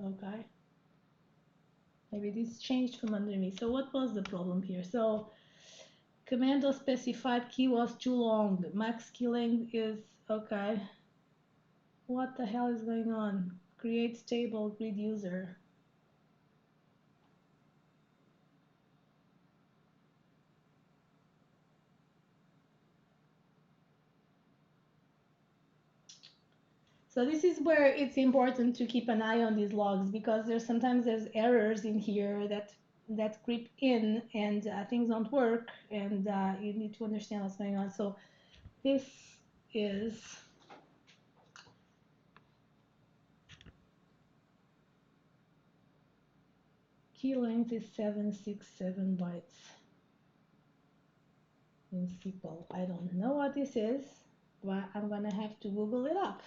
Speaker 2: Okay. Maybe this changed from under me. So what was the problem here? So command or specified key was too long. Max key length is okay. What the hell is going on? Create stable grid user. So this is where it's important to keep an eye on these logs because there's errors in here that creep in and things don't work and you need to understand what's going on. So this is key length is 767 bytes in SQL. I don't know what this is, but I'm gonna have to Google it up.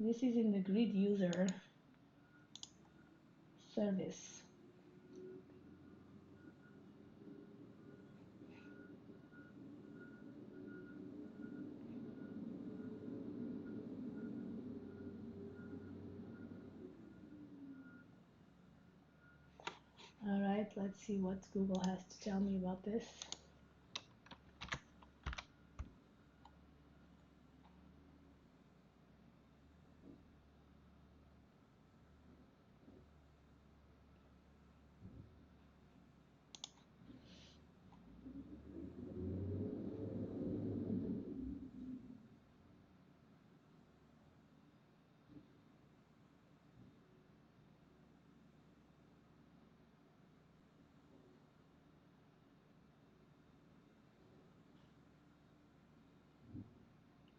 Speaker 2: This is in the grid user service. All right, let's see what Google has to tell me about this.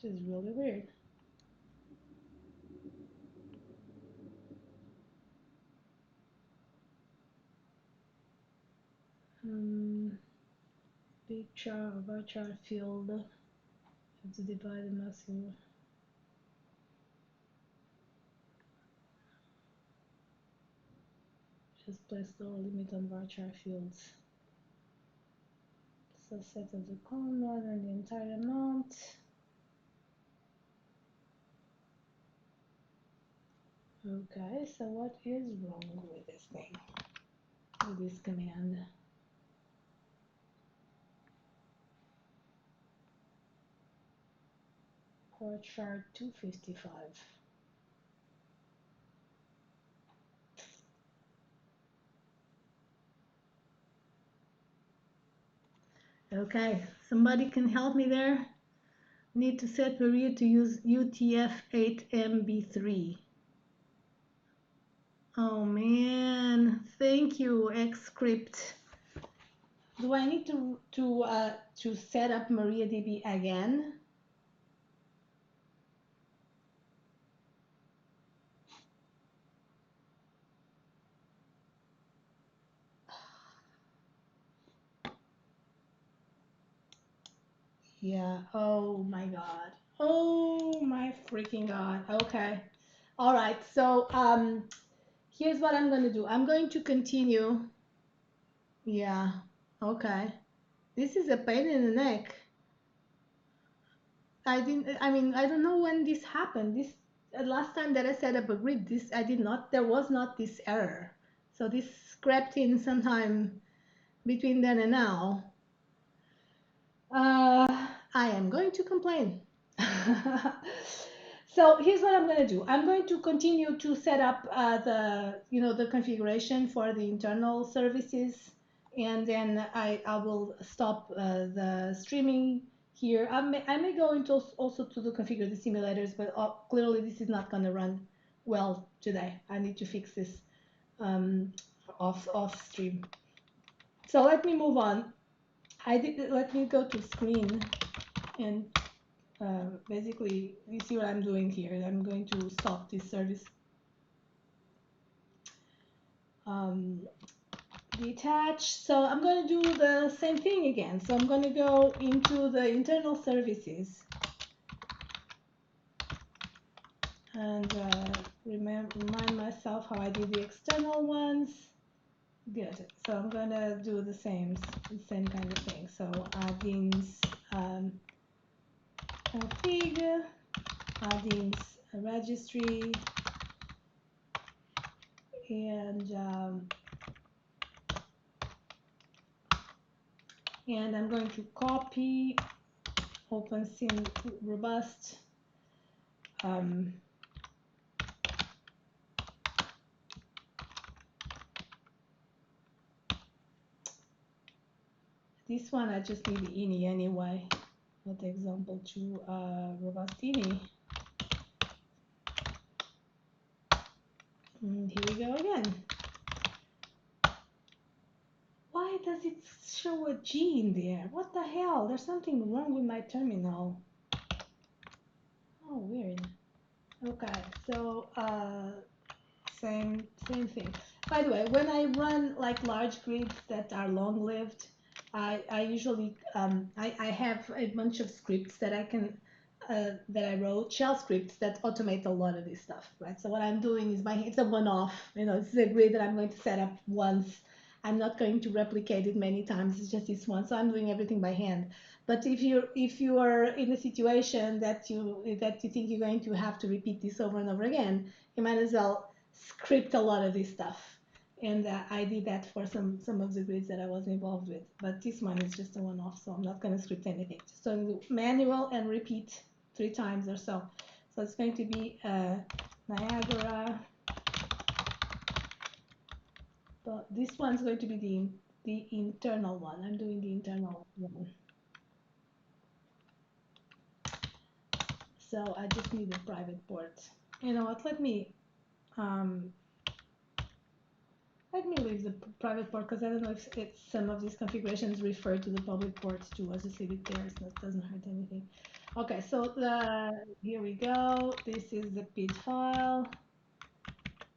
Speaker 2: Which is really weird. Big char varchar field. Have to divide the maximum. Just place lower limit on varchar fields. So set of the column rather than the entire amount. Okay, so what is wrong with this thing? With this command? Varchar 255. Okay, somebody can help me there? Need to set Maria to use UTF-8MB3. Oh man, thank you, Xscript. Do I need to set up MariaDB again? Yeah. Oh my God. Oh my freaking God. Okay. All right. So here's what I'm going to do. I'm going to continue. Yeah. Okay. This is a pain in the neck. I mean, I don't know when this happened. This last time that I set up a grid, this I did not, there was not this error. So this crept in sometime between then and now. I am going to complain. So here's what I'm going to do. I'm going to continue to set up the configuration for the internal services, and then I will stop the streaming here. I may go into also to the configure the simulators, but clearly this is not going to run well today. I need to fix this um, off stream. So let me move on. Let me go to screen and basically you see what I'm doing here. I'm going to stop this service. Um, Detach. So I'm going to do the same thing again. So I'm going to go into the internal services and remind myself how I did the external ones. Good. So I'm going to do the same kind of thing. So add-ins config, add-ins registry, and I'm going to copy OpenSim robust um, this one I just need ini anyway, not example to robust ini. And here we go again. Why does it show a G in there? What the hell? There's something wrong with my terminal. Oh, weird. Okay, so same thing. By the way, when I run like large grids that are long-lived, I usually I have a bunch of scripts that I can that I wrote, shell scripts that automate a lot of this stuff, right? So what I'm doing is it's a one-off, it's a grid that I'm going to set up once. I'm not going to replicate it many times. It's just this one. So I'm doing everything by hand. But if you are in a situation that you think you're going to have to repeat this over and over again, you might as well script a lot of this stuff. And I did that for some of the grids that I was involved with. But this one is just a one-off, so I'm not going to script anything. Just going to do manual and repeat 3 times or so. So it's going to be Niagara. But this one's going to be the internal one. I'm doing the internal one. So I just need a private port. You know what? Um, Let me leave the private port because I don't know if some of these configurations refer to the public ports too. I'll just leave it there, so it doesn't hurt anything. Okay, so here we go. This is the PID file.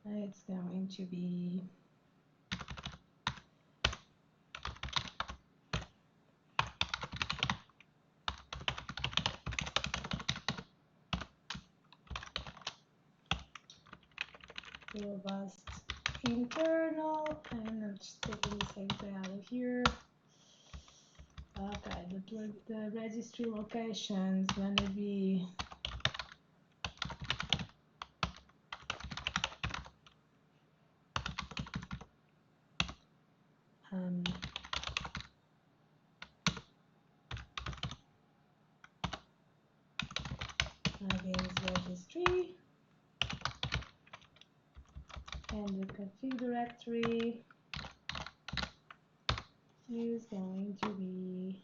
Speaker 2: It's going to be robust internal, and I'm just taking the same thing out of here. Okay, the registry location is going to be against registry, and the config directory is going to be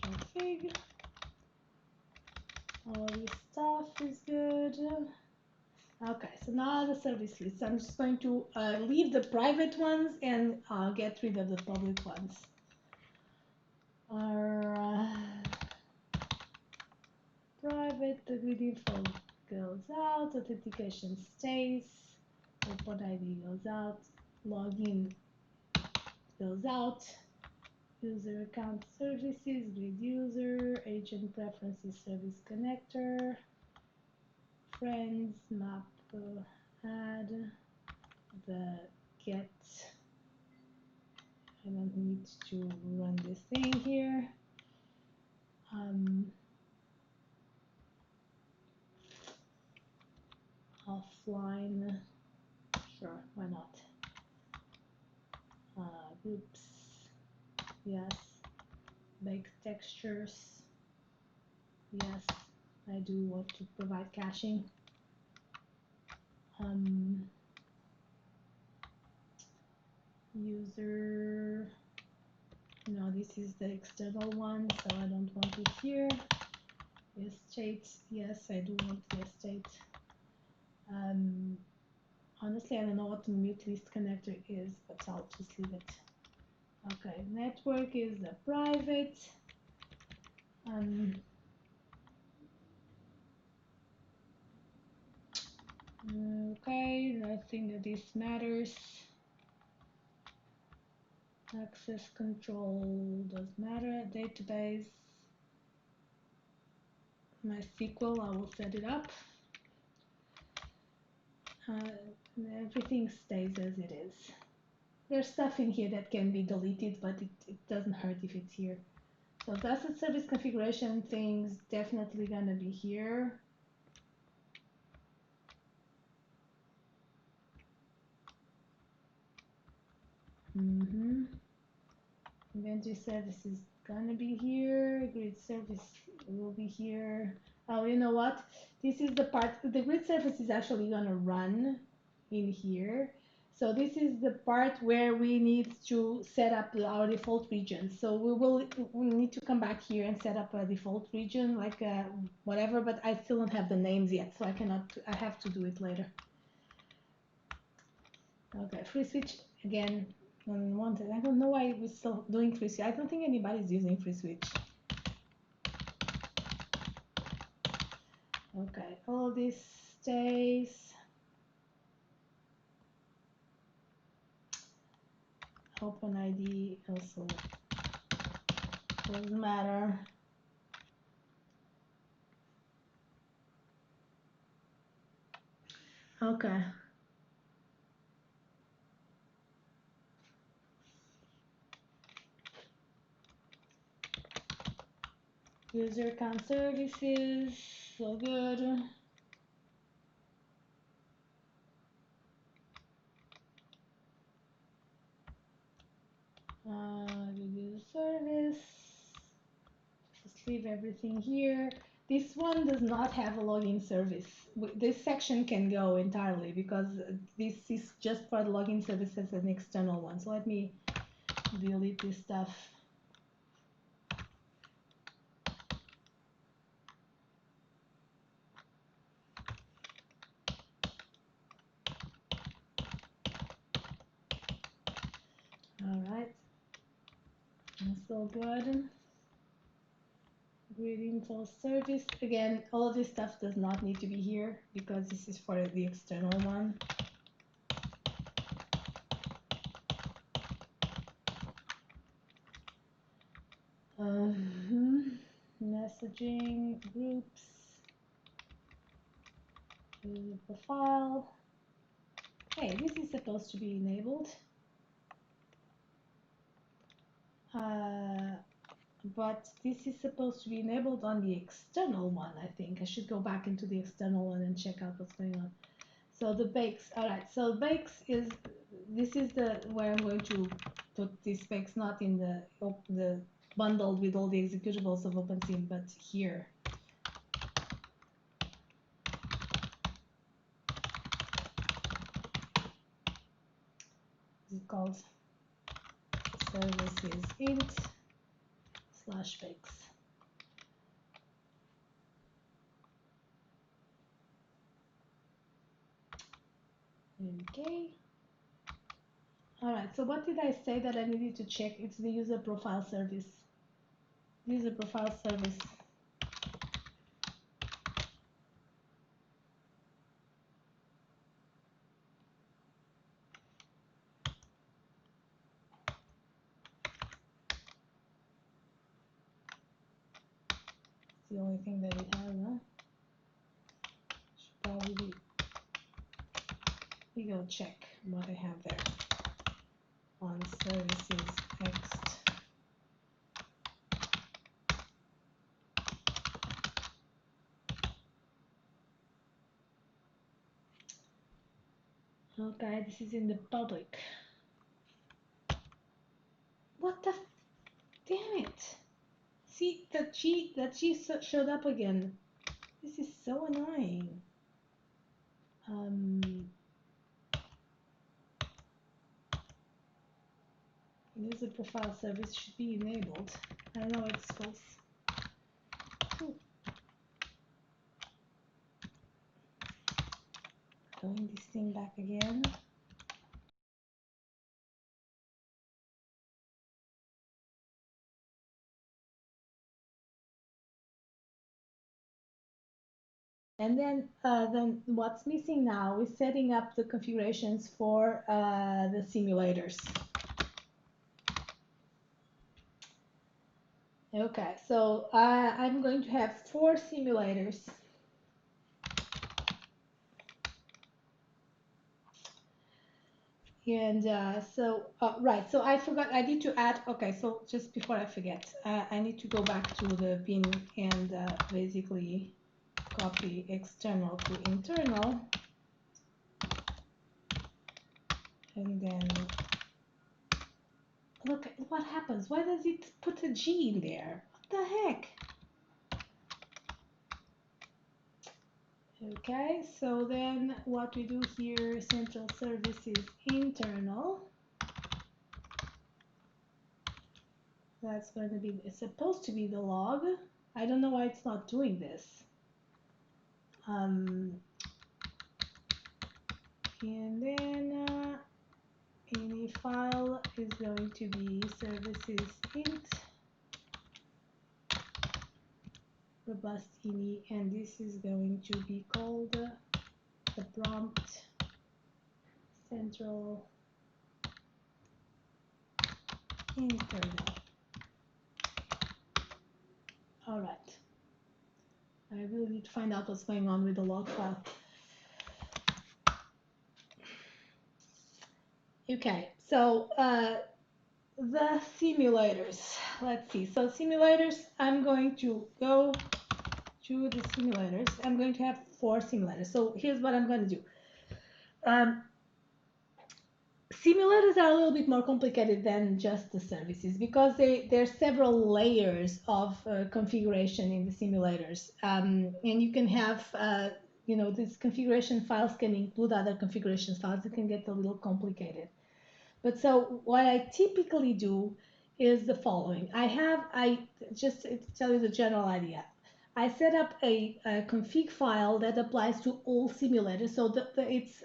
Speaker 2: config. All this stuff is good. Okay, so now the service list. I'm just going to leave the private ones and get rid of the public ones. Private, the grid info goes out, authentication stays, open ID goes out, login those out. User account services, grid user, agent preferences, service connector, friends, map, add, the get. I don't need to run this thing here. Offline, sure, why not? Groups, yes. Bake textures, yes. I do want to provide caching. User, no, this is the external one, so I don't want it here. Estate, yes, I do want the estate. Honestly, I don't know what the mute list connector is, but I'll just leave it. Okay, network is the private. Okay, I think that this matters. Access control does matter. Database, MySQL, I will set it up. Everything stays as it is. There's stuff in here that can be deleted, but it doesn't hurt if it's here. So the asset service configuration things definitely gonna be here. Inventory service is gonna be here. Grid service will be here. Oh, you know what? This is the part, the grid service is actually gonna run in here. So this is the part where we need to set up our default region. So we need to come back here and set up a default region, like whatever, but I still don't have the names yet, so I have to do it later. Okay, free switch again. Unwanted. I don't know why we're still doing free switch. I don't think anybody's using free switch. Okay, all this stays. OpenID also doesn't matter. Okay. User account services, so good. Review service. Just leave everything here. This one does not have a login service. This section can go entirely because this is just for the login service as an external one. So let me delete this stuff. All right, that's all good. Grid info service. Again, all of this stuff does not need to be here because this is for the external one. Messaging, groups, user profile. Hey, this is supposed to be enabled. But this is supposed to be enabled on the external one, I think. I should go back into the external one and check out what's going on. So the bakes, all right, so bakes is, this is the where I'm going to put these bakes, not in the bundled with all the executables of OpenSim, but here. Is it called services int / bakes. Okay. All right, so what did I say that I needed to check? It's the user profile service. User profile service. the only thing that it has, huh? Should probably be. We go check what I have there on services next. Okay, this is in the public. What the? Damn it! See, that G showed up again. This is so annoying. User profile service should be enabled. I don't know what it's supposed. Going this thing back again. And then what's missing now is setting up the configurations for the simulators. Okay, so I'm going to have 4 simulators. And right, so I forgot, I need to add, okay, so just before I forget, I need to go back to the bin and basically copy external to internal. And then look at what happens. Why does it put a G in there? What the heck? Okay, so then what we do here, central services internal. That's going to be, it's supposed to be the log. I don't know why it's not doing this. And then any file is going to be services int robust ini, and this is going to be called the prompt central internal. All right. I really need to find out what's going on with the log file. Okay, so the simulators. Let's see. So simulators, I'm going to go to the simulators. I'm going to have 4 simulators. So here's what I'm going to do. Simulators are a little bit more complicated than just the services because there's several layers of configuration in the simulators, and you can have these configuration files can include other configuration files. It can get a little complicated. But so what I typically do is the following. I just to tell you the general idea. I set up a config file that applies to all simulators. So it's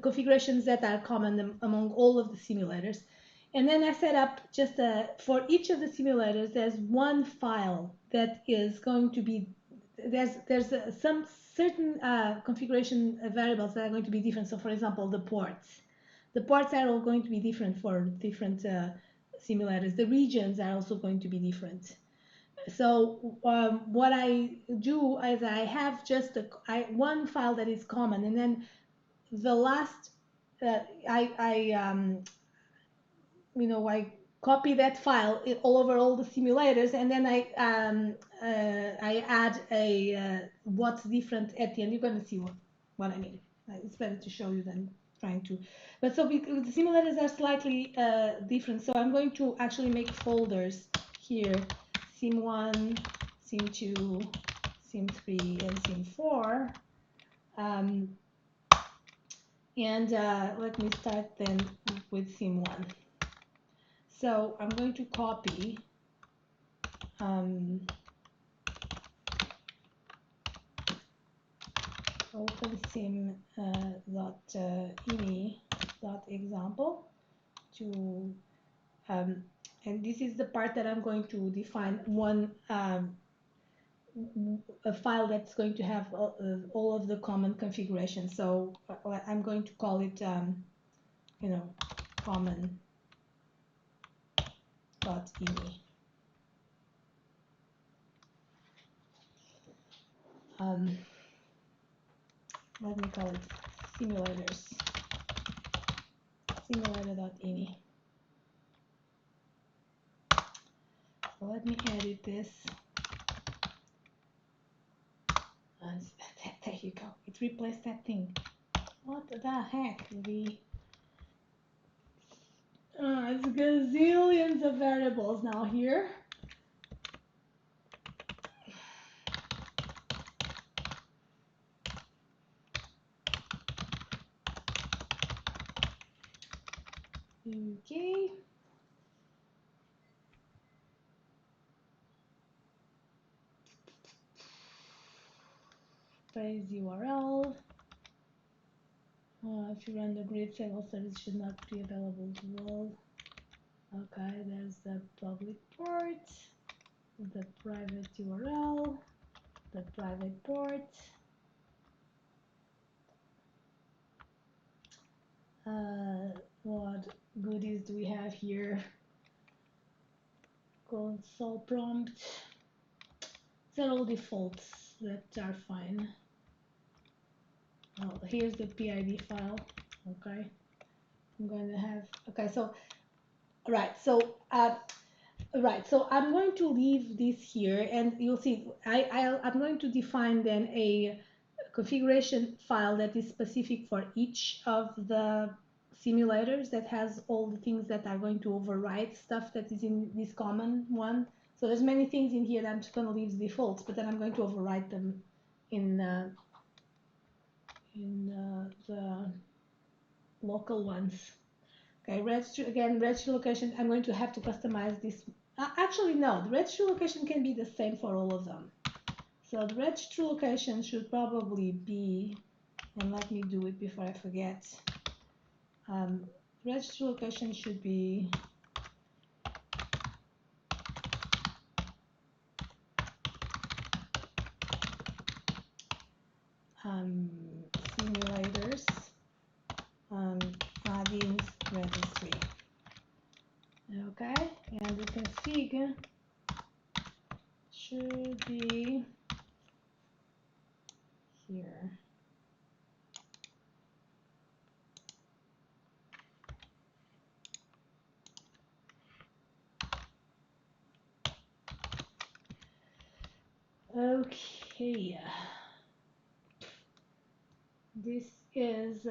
Speaker 2: configurations that are common among all of the simulators. And then I set up just for each of the simulators, there's one file that is going to be, there's some certain configuration variables that are going to be different. So for example, the ports. The ports are all going to be different for different simulators. The regions are also going to be different. So what I do is I have just one file that is common, and then the last I copy that file all over all the simulators, and then I add a what's different at the end. You're going to see what I mean. It's better to show you than trying to. But so the simulators are slightly different. So I'm going to actually make folders here: sim1, sim2, sim3, and sim4. And let me start then with sim1. So I'm going to copy opensim.ini.example to and this is the part that I'm going to define one a file that's going to have all of the common configurations. So I'm going to call it common.ini. um, let me call it simulators, simulator.ini. So let me edit this. And there you go. It replaced that thing. What the heck? It's gazillions of variables now here. Okay. Paste URL. If you run the grid, several services should not be available to all. Okay, there's the public port, the private URL, the private port. What goodies do we have here? Console prompt. These are all defaults that are fine. Oh, here's the PID file. Okay, I'm going to have. Okay, so right, so right, so I'm going to leave this here, and you'll see I'm going to define then a configuration file that is specific for each of the simulators, that has all the things that are going to override stuff that is in this common one. So there's many things in here that I'm just going to leave the defaults, but then I'm going to override them in the local ones. Okay, registry again, registry location. I'm going to have to customize this. Actually, no, the registry location can be the same for all of them. So the registry location should probably be, and let me do it before I forget. Registry location should be simulators add-ins registry. Okay, and the config should be here. Okay, this is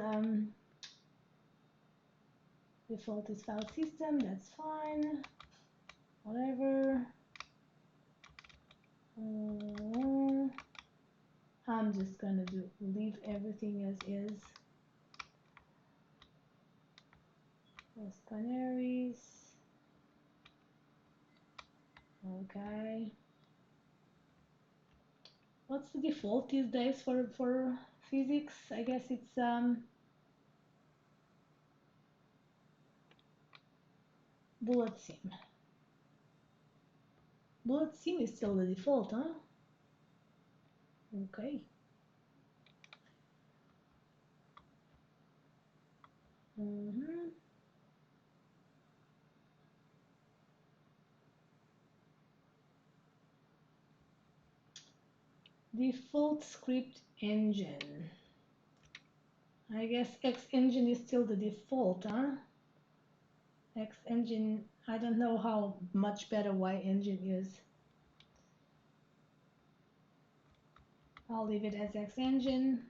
Speaker 2: default is file system. That's fine. Whatever. I'm just gonna leave everything as is. Plus canaries. Okay. What's the default these days for physics? I guess it's bullet sim. Bullet sim is still the default, huh? Okay. Default script engine. I guess X engine is still the default, huh? X engine, I don't know how much better Y engine is. I'll leave it as X engine.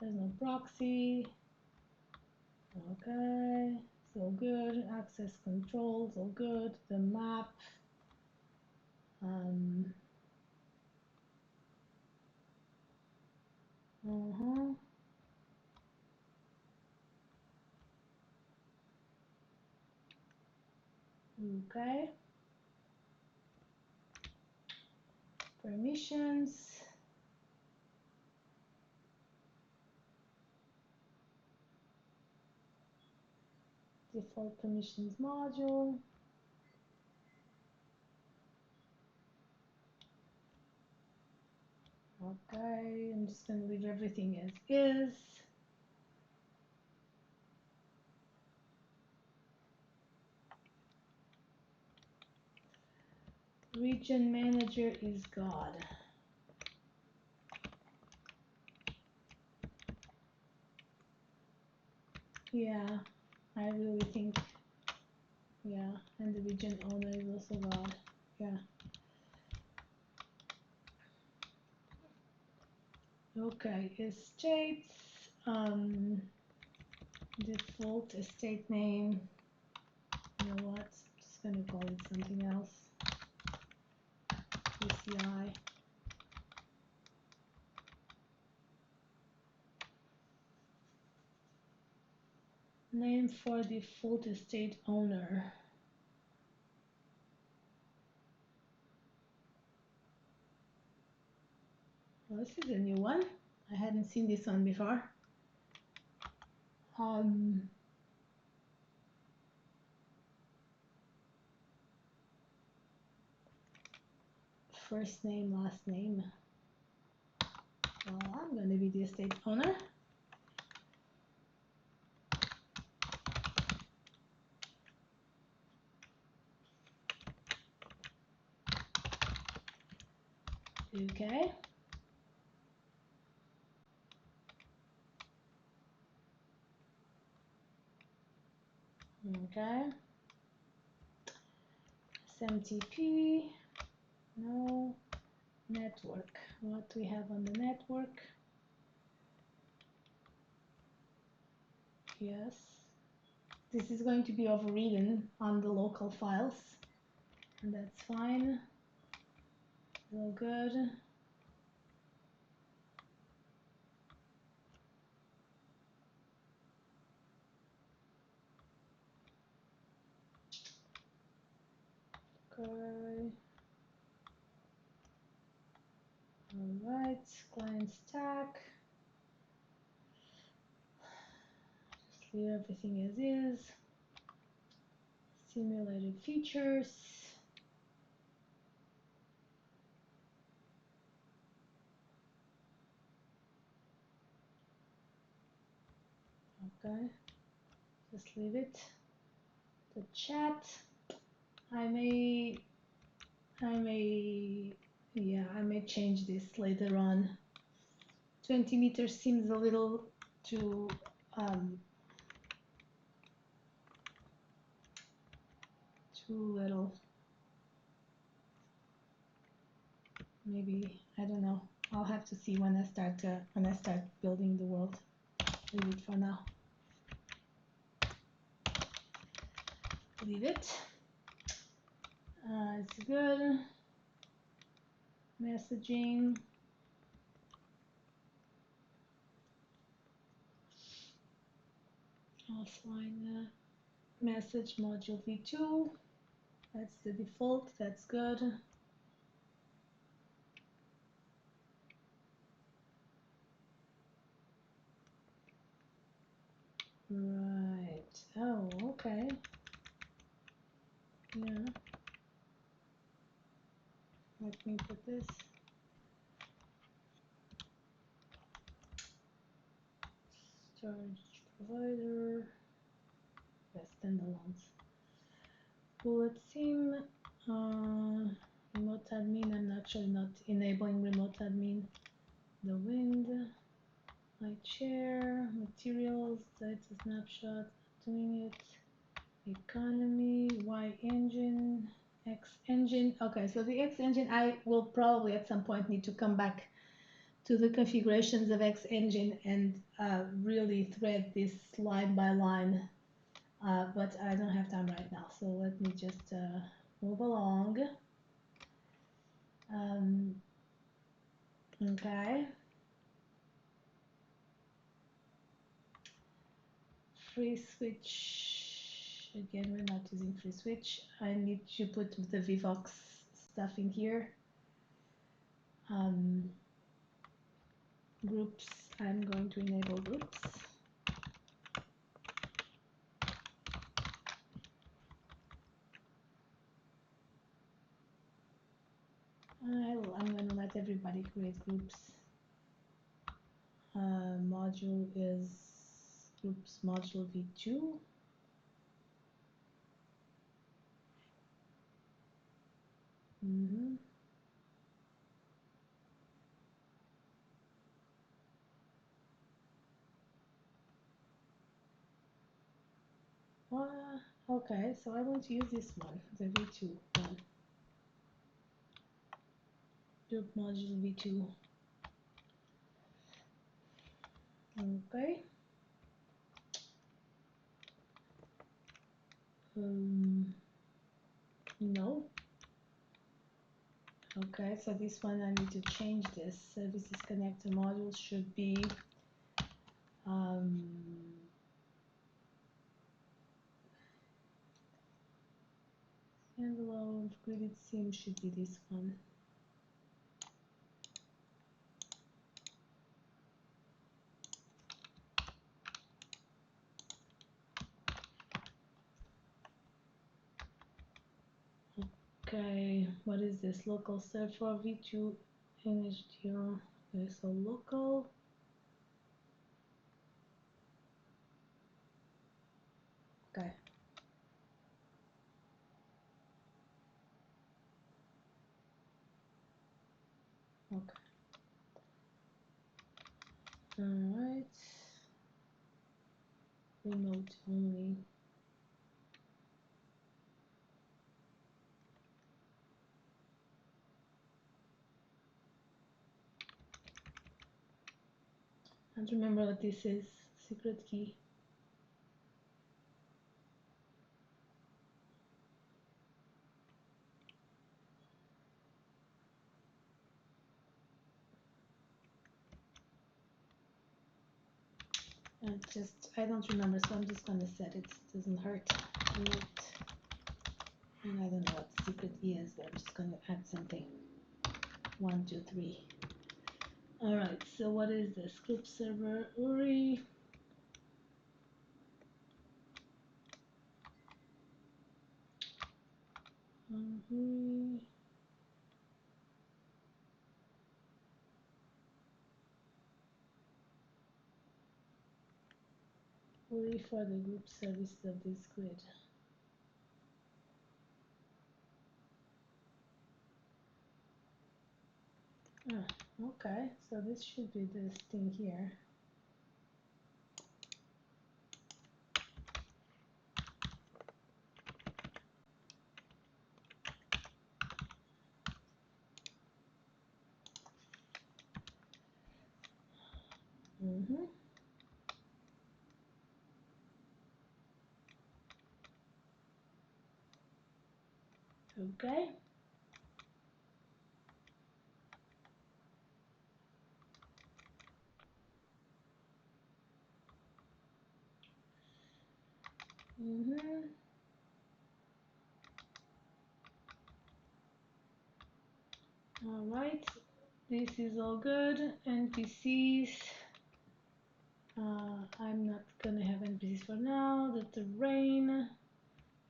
Speaker 2: There's no proxy. Okay, so good. Access controls, all good. The map. Okay. Permissions. Default permissions module. Okay, I'm just going to leave everything as is. Region manager is God. Yeah, I really think, yeah, and the region owner is also God. Yeah. Okay, estates, default estate name. You know what? I'm just gonna call it something else. PCI. Name for default estate owner. Well, this is a new one. I hadn't seen this one before. Um, First name, last name. Well, I'm going to be the estate owner. Okay. Okay. SMTP. No. Network. What we have on the network? Yes. This is going to be overridden on the local files. And that's fine. All good. Okay. Alright, client stack. Just leave everything as is. Simulated features. Okay, just leave it. The chat. I may, yeah, I may change this later on. 20 meters seems a little too, too little. Maybe, I don't know. I'll have to see when I start building the world. Leave it for now. Leave it. It's good. Messaging. Offline message module v2. That's the default. That's good. Right. Oh, okay. Yeah. Let me put this. Storage provider. Yes, standalones. Bullet SIM. Remote admin. I'm actually not enabling remote admin. The wind. Light share. Materials. Data snapshot. Doing it. Economy, Y engine, X engine. Okay, so the X engine, I will probably at some point need to come back to the configurations of X engine and really thread this line by line, but I don't have time right now. So let me just move along. Okay. Free switch. Again, we're not using free switch. I need to put the Vivox stuff in here. Groups, I'm going to enable groups. I'm going to let everybody create groups. Module is groups module v2. Okay, so I want to use this one, the V2 one. Group module V2. Okay. No. Okay, so this one I need to change this. Services connector module should be standalone gridded sim should be this one. Okay, what is this? Local server V2 NHDO. Okay, so local. Okay. Okay. Alright. Remote only. I don't remember what this is. Secret key. I don't remember, so I'm just gonna set it. Doesn't hurt. Remote. And I don't know what the secret key is, but I'm just gonna add something. 1, 2, 3. Alright, so what is this? Group server URI. URI. URI for the group service of this grid. Okay, so this should be this thing here. Okay. All right, this is all good. NPCs. I'm not gonna have NPCs for now. The terrain.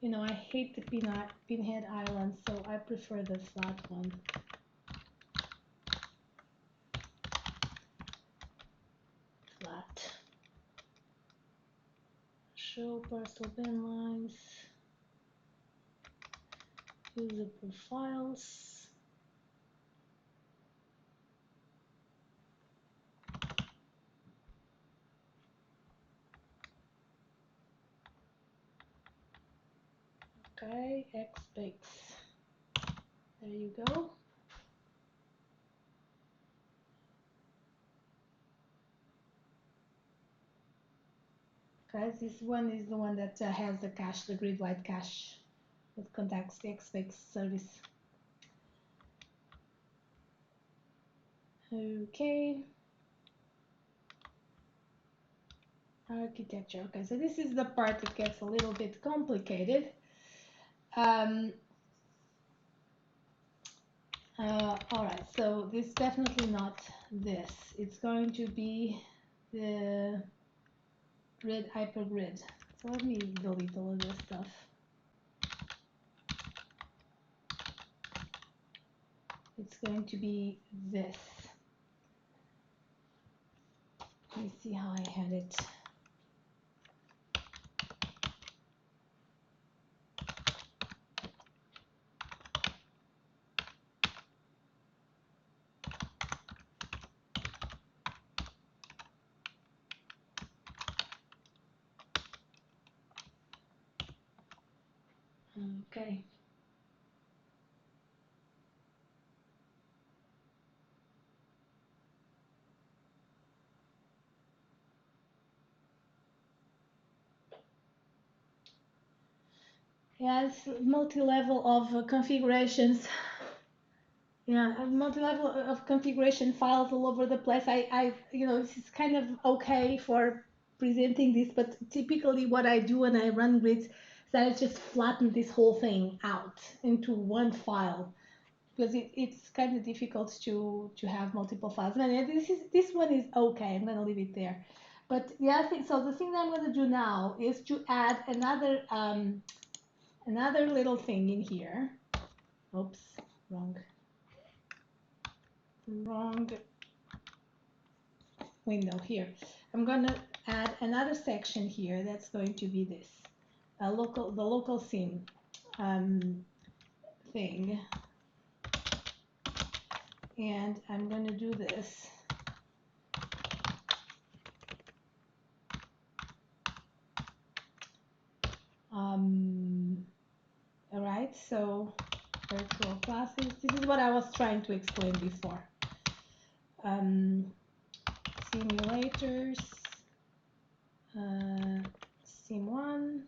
Speaker 2: You know, I hate the pinhead island, so I prefer the flat one. Flat. Show parcel bin lines. User profiles. Okay, Xbase. There you go. Guys, this one is the one that has the cache, the grid-wide cache that contacts the Xbase service. Okay. Architecture. Okay, so this is the part that gets a little bit complicated. All right, so this is definitely not this. It's going to be the grid hypergrid. So let me delete all of this stuff. It's going to be this. Let me see how I had it. Okay. Yes, multi-level of configurations. Yeah, a multi-level of configuration files all over the place. This is kind of okay for presenting this, but typically what I do when I run grids is that I just flatten this whole thing out into one file because it's kind of difficult to have multiple files. And this one is okay. I'm gonna leave it there. But the other thing, so the thing that I'm gonna do now is to add another little thing in here. Oops, wrong window here. I'm going to add another section here that's going to be this the local sim thing, and I'm going to do this. All right, so virtual classes. This is what I was trying to explain before. Simulators, sim1.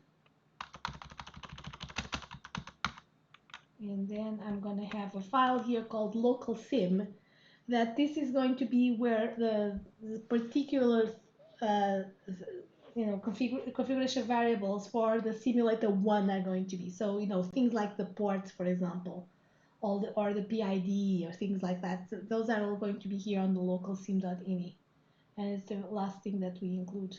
Speaker 2: And then I'm going to have a file here called local sim, that this is going to be where the particular configuration variables for the simulator one are going to be. So things like the ports, for example, or the PID or things like that. So those are all going to be here on the local sim.ini, and it's the last thing that we include.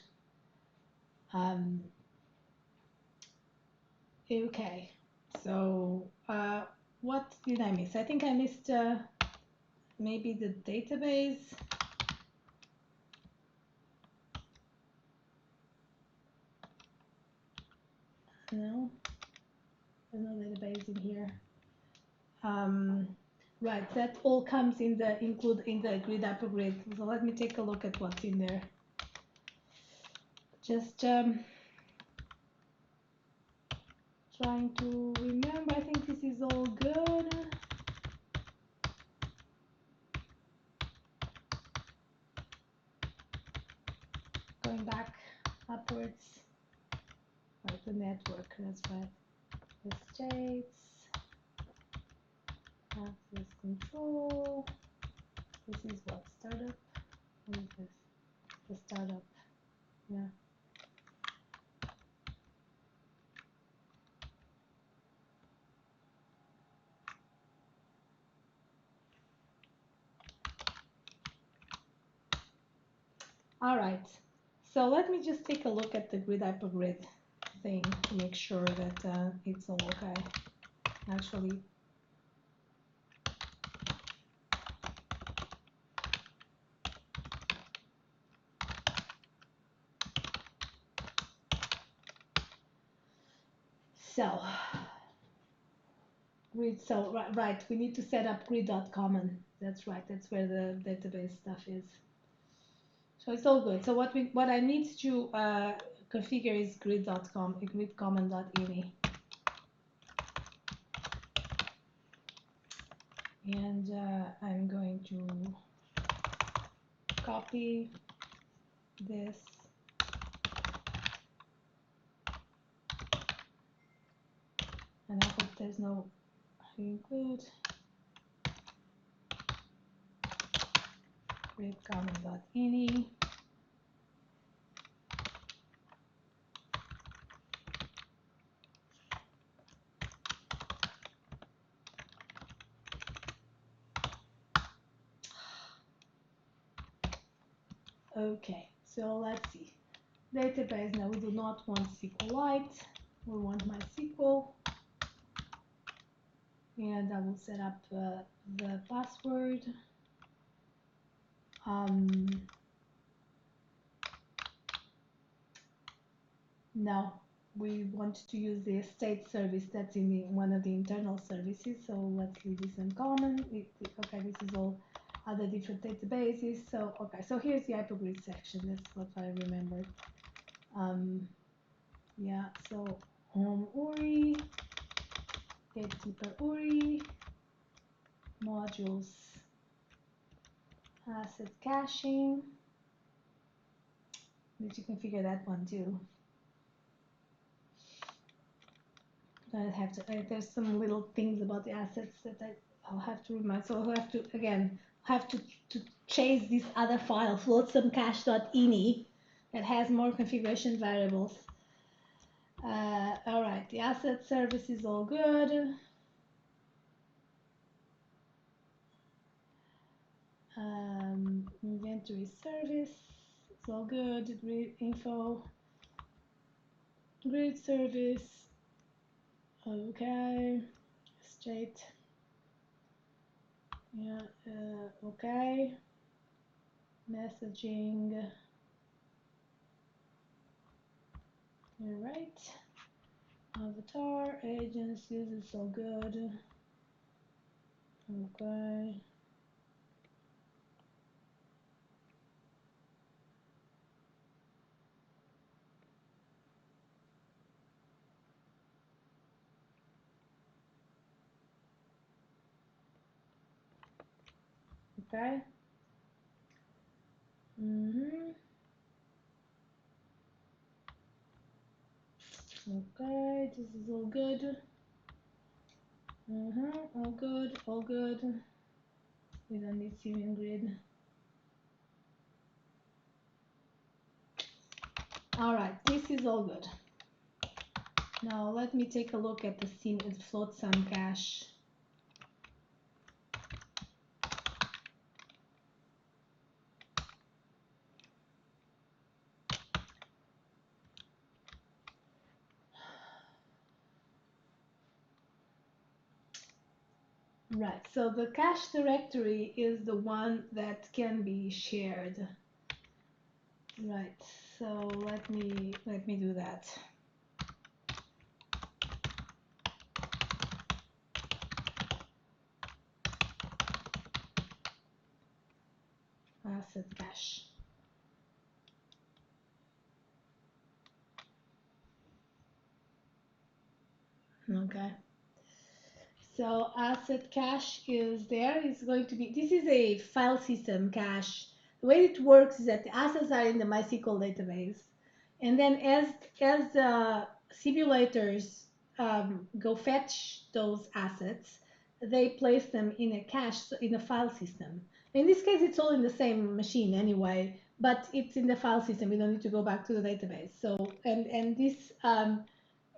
Speaker 2: Okay, so what did I miss? I think I missed maybe the database. No, there's no database in here. Right, that all comes in the grid upgrade. So let me take a look at what's in there. Just trying to remember. I think this is all good. Going back upwards. Right, the network. That's right. The states. Access control. This is what, startup? What is this? The startup. Yeah. All right. So let me just take a look at the grid hypergrid thing to make sure that it's all okay. Actually, so grid. So right, we need to set up grid.common. That's right. That's where the database stuff is. So it's all good. So what I need to configure is grid.com, gridcommon.ini, and I'm going to copy this, and I hope there's no include gridcommon.ini. Okay, so let's see. Database, now we do not want SQLite, we want MySQL, and I will set up the password. Now we want to use the state service that's in one of the internal services, so let's leave this uncommon. Okay, this is all other different databases. So okay, so here's the hypergrid section. That's what I remembered. Yeah, so home URI, gatekeeper URI, modules, asset caching. Need to configure that one too. I have to. There's some little things about the assets that I'll have to remind. So I'll have to again to chase this other file, floatsumcache.ini, that has more configuration variables. All right, the asset service is all good. Inventory service, it's all good. Grid info, grid service, okay. Straight, yeah, okay. Messaging, all right. Avatar, agents, users, all good. Okay. Okay. Okay, this is all good. All good, all good. We don't need Siemens grid. All right, this is all good. Now let me take a look at the Siemens float sum cache. Right, so the cache directory is the one that can be shared. Right, so let me do that. Asset cache. Okay. So asset cache is there. It's going to be, this is a file system cache. The way it works is that the assets are in the MySQL database. And then as the simulators go fetch those assets, they place them in a cache, so in a file system. In this case, it's all in the same machine anyway, but it's in the file system. We don't need to go back to the database. So, and this,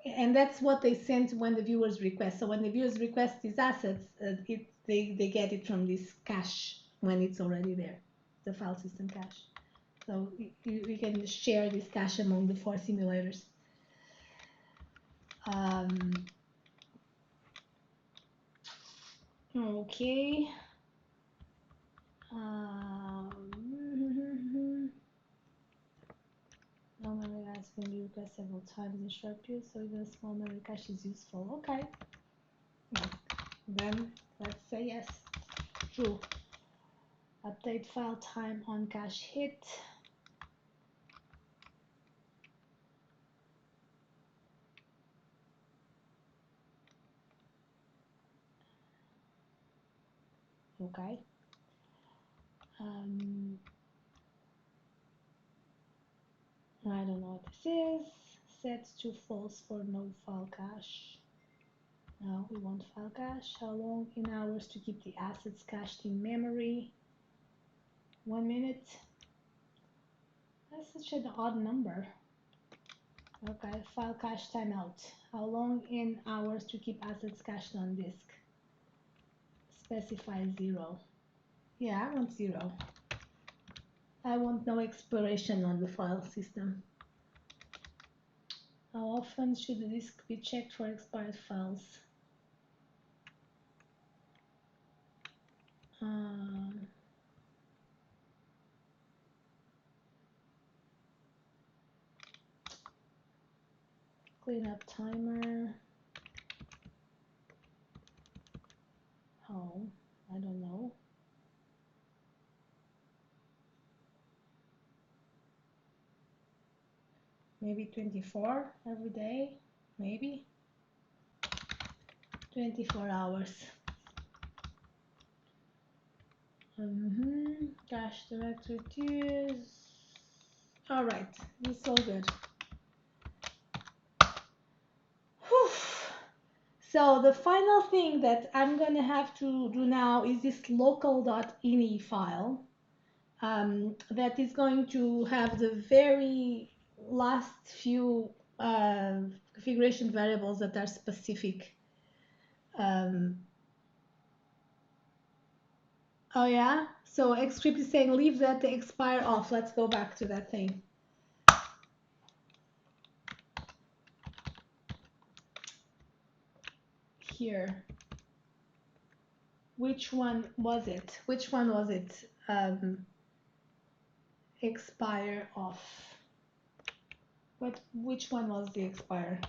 Speaker 2: and that's what they send when the viewers request. So when the viewers request these assets, they get it from this cache when it's already there, the file system cache. So you can share this cache among the 4 simulators. Okay. No memory cache can be requested several times in short periods, so even a small memory cache is useful. Okay. Then let's say yes. True. Update file time on cache hit. Okay. I don't know what this is. Set to false for no file cache. No, we want file cache. How long in hours to keep the assets cached in memory? 1 minute. That's such an odd number. Okay, file cache timeout. How long in hours to keep assets cached on disk? Specify 0. Yeah, I want 0. I want no expiration on the file system. How often should the disk be checked for expired files? Cleanup timer. Oh, I don't know. Maybe 24 every day, maybe. 24 hours. Cache directories. All right, it's all good. Whew. So the final thing that I'm going to have to do now is this local.ini file that is going to have the very last few configuration variables that are specific. Oh yeah, so Xscript is saying leave that expire off. Let's go back to that thing. Here. Which one was it? Which one was it? Expire off. Which one was the expire?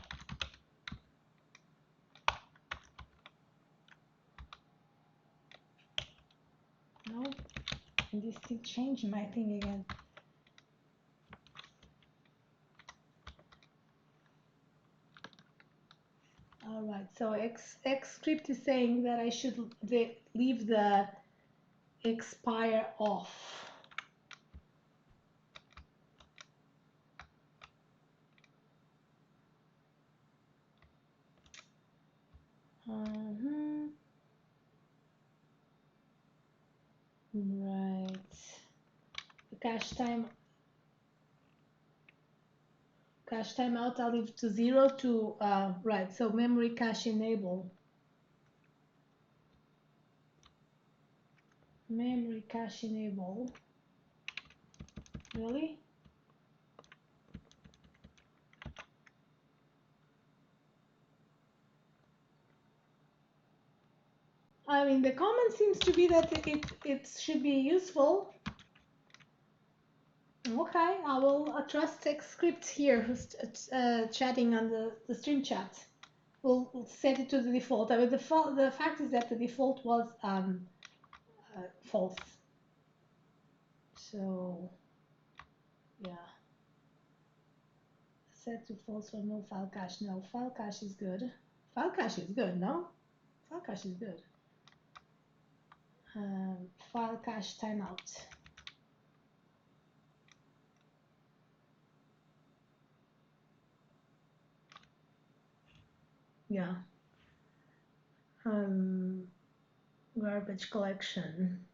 Speaker 2: No, and this thing changed my thing again. All right, so Xscript is saying that I should leave the expire off. Right. The cache timeout I'll leave to 0 to right. So memory cache enable. Memory cache enable. Really? I mean, the comment seems to be that it should be useful. Okay, I will trust Xscript here, who's chatting on the stream chat. We'll set it to the default. I mean, the fact is that the default was false. So, yeah. Set to false for no file cache. No, file cache is good. File cache is good, no? File cache is good. File cache timeout. Yeah. Garbage collection.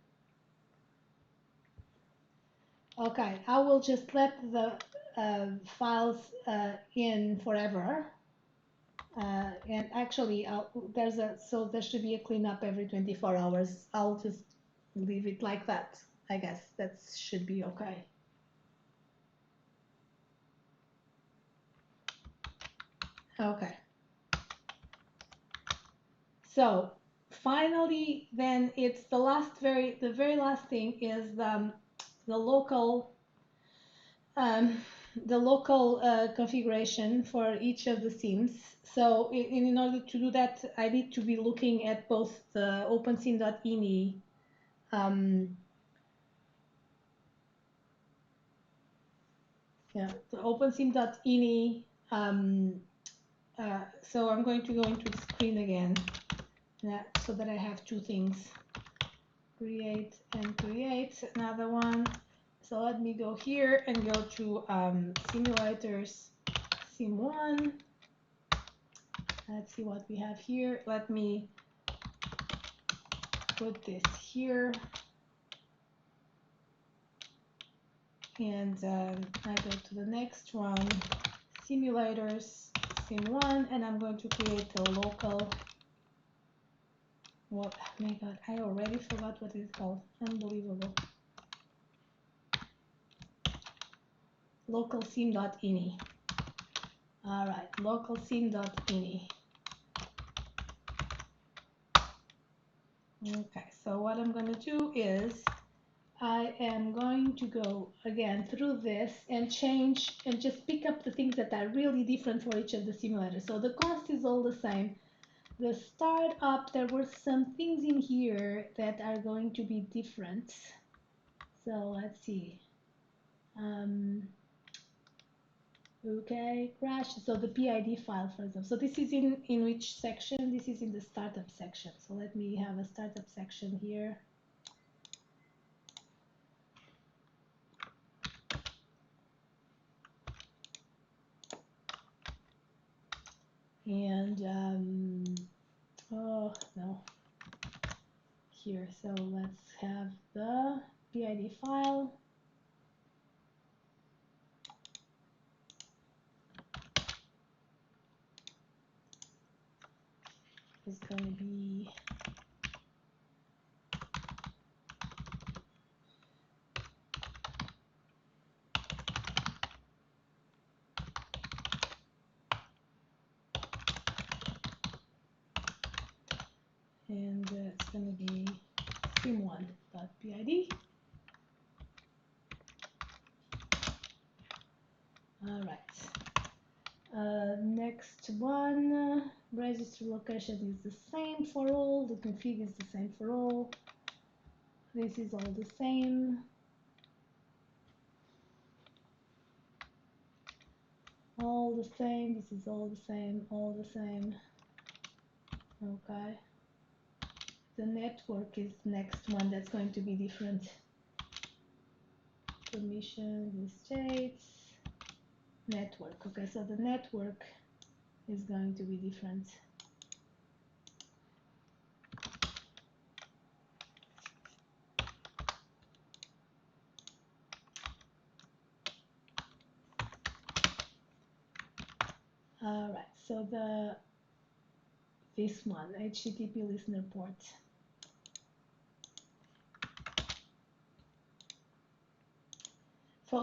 Speaker 2: Okay, I will just let the files in forever. And actually, so there should be a cleanup every 24 hours. I'll just leave it like that. I guess that should be okay. Okay. So finally, then it's the very last thing is the local configuration for each of the themes. So in order to do that, I need to be looking at both the OpenSim.ini the OpenSim.ini. So I'm going to go into the screen again, so that I have two things. Create and create another one. So let me go here and go to simulators, sim1. Let's see what we have here. Let me put this here. And I go to the next one, simulators, sim1, and I'm going to create a local. What? Oh my God, I already forgot what it's called. Unbelievable. Local sim.ini. All right, local sim.ini. Okay, so what I'm going to do is I am going to go again through this and change and just pick up the things that are really different for each of the simulators. So the cost is all the same. The startup, there were some things in here that are going to be different. So let's see. Okay, crash. So the PID file, for example. So this is in which section? This is in the startup section. So let me have a startup section here. And oh no, here. So let's have the PID file. Is going to be and it's going to be sim1.pid. All right. Next one, registry location is the same for all. The config is the same for all. This is all the same. All the same. This is all the same. All the same. Okay. The network is the next one that's going to be different. Permission, the states, network. Okay, so the network is going to be different. All right, so this one, HTTP listener port.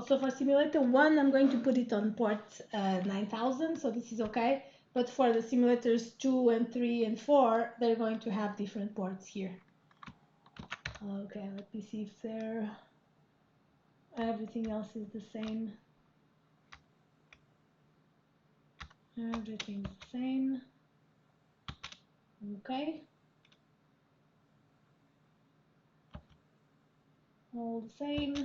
Speaker 2: So for simulator 1, I'm going to put it on port 9000, so this is okay. But for the simulators 2 and 3 and 4, they're going to have different ports here. Okay, let me see if everything else is the same. Everything's the same. Okay. All the same.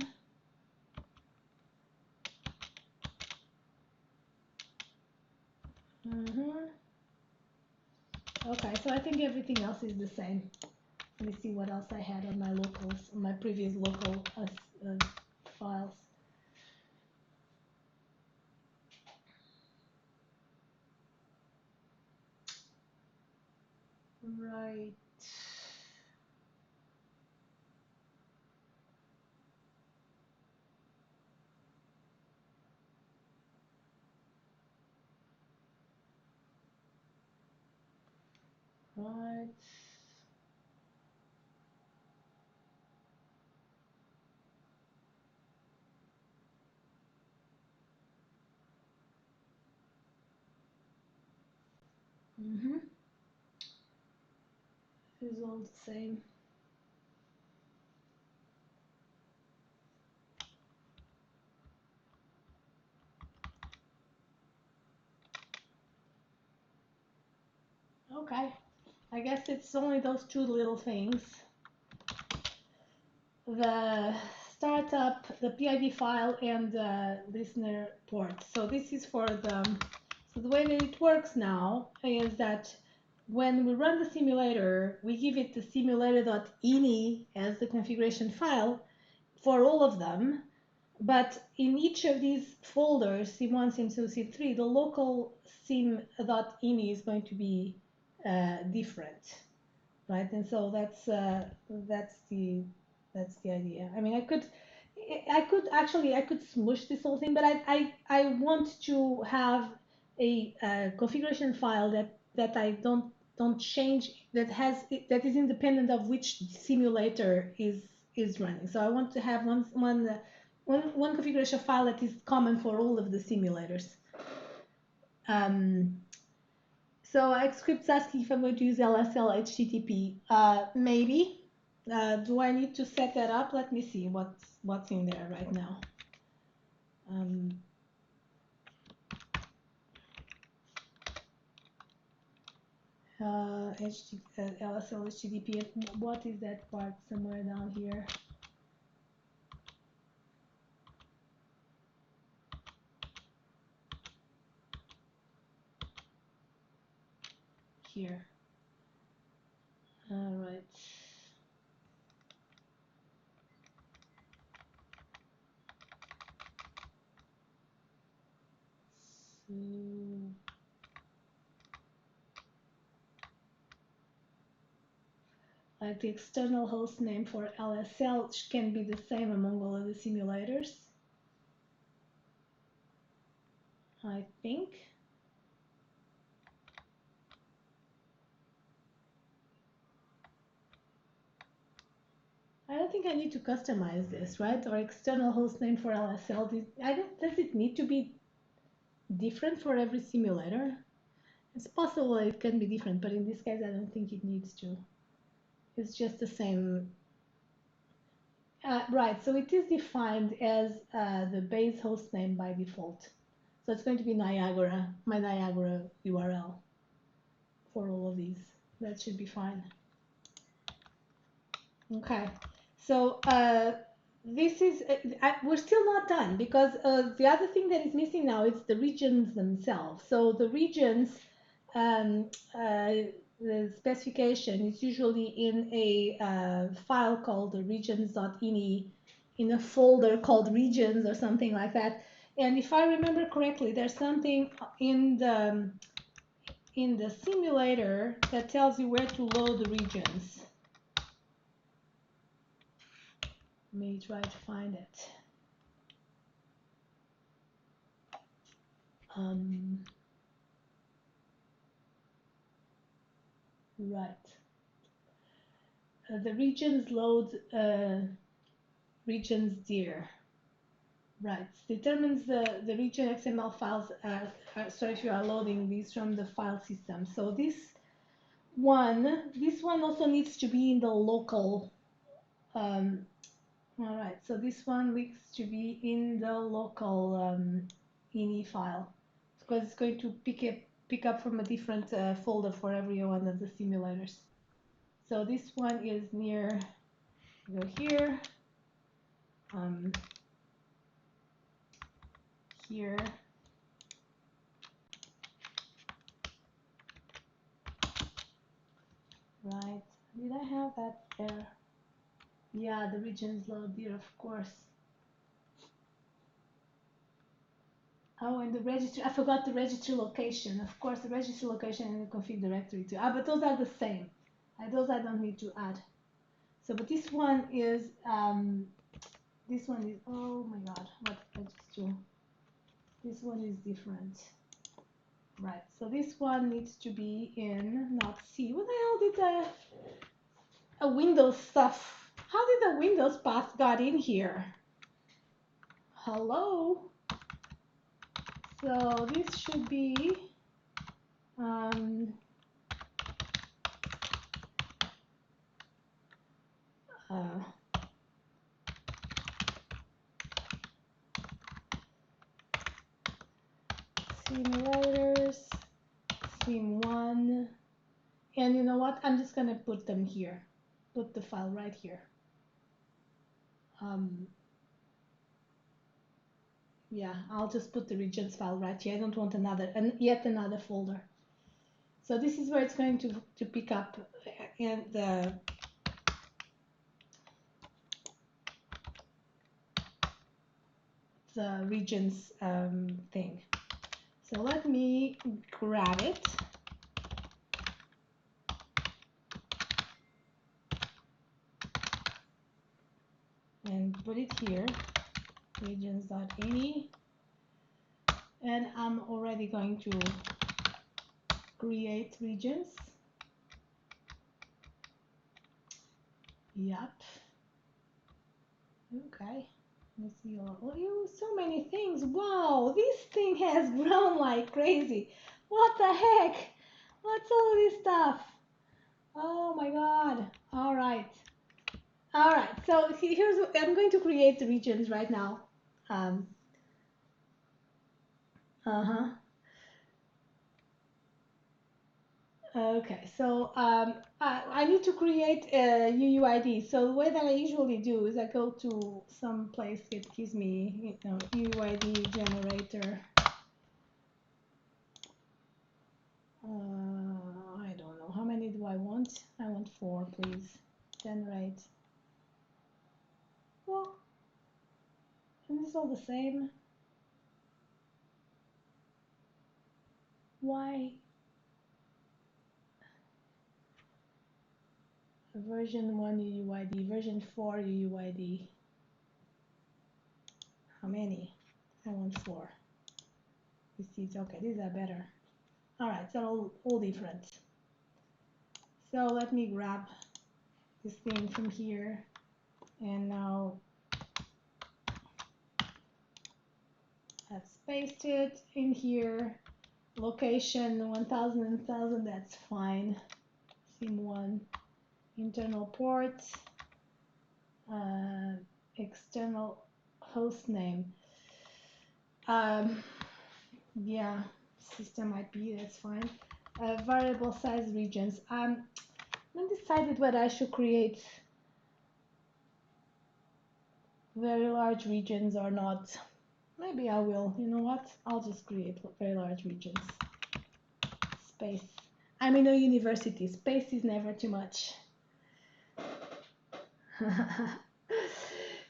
Speaker 2: Okay, so I think everything else is the same. Let me see what else I had on my locals, on my previous local files. Right. Right. It's all the same. Okay. I guess it's only those two little things. The startup, the PID file, and the listener port. So this is for so the way that it works now is that when we run the simulator, we give it the simulator.ini as the configuration file for all of them. But in each of these folders, sim1, sim2, sim3, the local sim.ini is going to be different, right? And so that's the idea. I mean, I could smush this whole thing, but I want to have a configuration file that I don't change, that is independent of which simulator is running. So I want to have one configuration file that is common for all of the simulators. So Xscript's asking if I'm going to use LSL HTTP. Maybe. Do I need to set that up? Let me see what's in there right now. LSL HTTP. What is that part somewhere down here? here. All right. So like the external host name for LSL can be the same among all of the simulators, I think. I don't think I need to customize this, right? Or external host name for LSL. Does it need to be different for every simulator? It's possible it can be different, but in this case, I don't think it needs to. It's just the same. Right, so it is defined as the base host name by default. So it's going to be Niagara, my Niagara URL for all of these. That should be fine. Okay, so this is, we're still not done because the other thing that is missing now is the regions themselves. So the regions, um, the specification is usually in a file called regions.ini, in a folder called regions or something like that. And if I remember correctly, there's something in the simulator that tells you where to load the regions. Let me try to find it. Right. The regions load regions dir. Right. Determines the region XML files. So if you are loading these from the file system. So this one also needs to be in the local. All right. So this one needs to be in the local ini file because it's going to pick up from a different folder for every one of the simulators. So this one is near, go here, here, right? Did I have that there? Yeah, the regions load there, of course. Oh, and the registry, I forgot the registry location. Of course, the registry location and the config directory too. But those are the same. Those I don't need to add. So, but this one is, oh my God, what did I just do? This one is different. Right, so this one needs to be in not C. What the hell did a Windows stuff? How did the Windows path got in here? Hello? So this should be uh, simulators, sim1, and you know what? I'm just gonna put them here. Put the file right here. Yeah, I'll just put the regions file right here. I don't want yet another folder. So this is where it's going to pick up and the regions thing. So let me grab it. And put it here, regions.ini. And I'm already going to create regions. Yep. Okay. Let's see. Oh, so many things. Wow, this thing has grown like crazy. What the heck? What's all this stuff? Oh my God. All right. All right. So here's what I'm going to create the regions right now. Uh-huh. Okay, so I need to create a UUID. So the way that I usually do is I go to some place that gives me, UUID generator. I don't want? I want 4, please. Generate. Well, isn't this all the same? Why? Version 1 UUID, version 4 UUID. How many? I want 4. Receipts. Okay, these are better. All right, so all different. So let me grab this thing from here, and now let's paste it in here. Location 1000 and 1000, that's fine. SIM1, internal port, external host name. Yeah, system IP, that's fine. Variable size regions. I'm undecided whether I should create very large regions or not. Maybe I will. You know what? I'll just create very large regions. Space. I'm in a university. Space is never too much.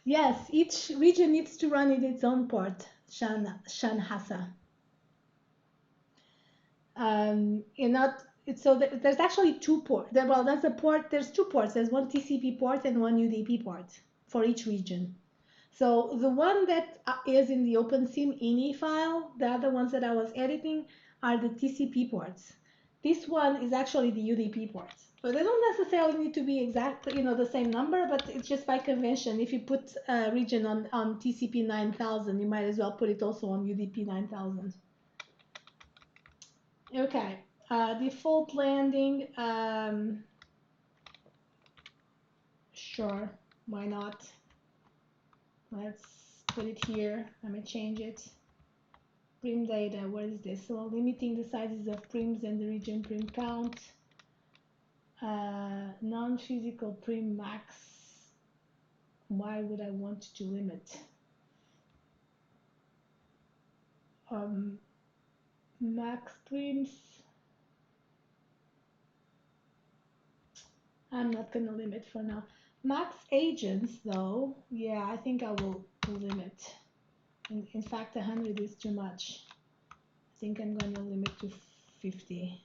Speaker 2: Yes, each region needs to run in its own port. Shanhasa. You're not. So there's actually 2 ports. Well, that's a port. There's 2 ports. There's one TCP port and one UDP port for each region. So the one that is in the OpenSim ini file, the other ones that I was editing are the TCP ports. This one is actually the UDP ports. So they don't necessarily need to be exactly, the same number, but it's just by convention. If you put a region on TCP 9000, you might as well put it also on UDP 9000. Okay, default landing, sure, why not? Let's put it here. I'm gonna change it. Prim data, what is this? So limiting the sizes of prims and the region prim count. Non-physical prim max. Why would I want to limit? Max prims. I'm not gonna limit for now. Max agents though, yeah, I think I will limit. In fact, 100 is too much. I think I'm going to limit to 50.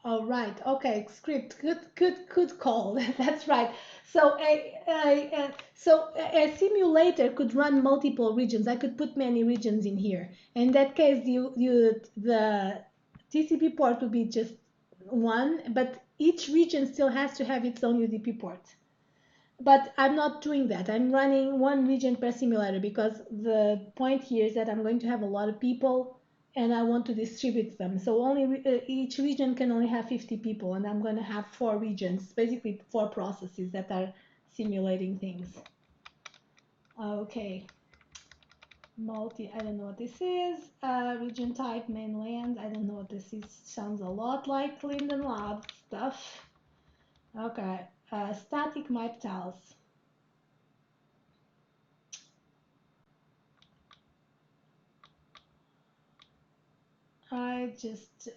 Speaker 2: All right. Okay. Script. Good call. That's right. So a simulator could run multiple regions. I could put many regions in here. In that case, the TCP port would be just one, but each region still has to have its own UDP port. But I'm not doing that. I'm running one region per simulator because the point here is that I'm going to have a lot of people and I want to distribute them. So each region can only have 50 people, and I'm going to have 4 regions, basically 4 processes that are simulating things. Okay. I don't know what this is. Region type, mainland. I don't know what this is. Sounds a lot like Linden Lab stuff. Okay. Static map tiles. I just,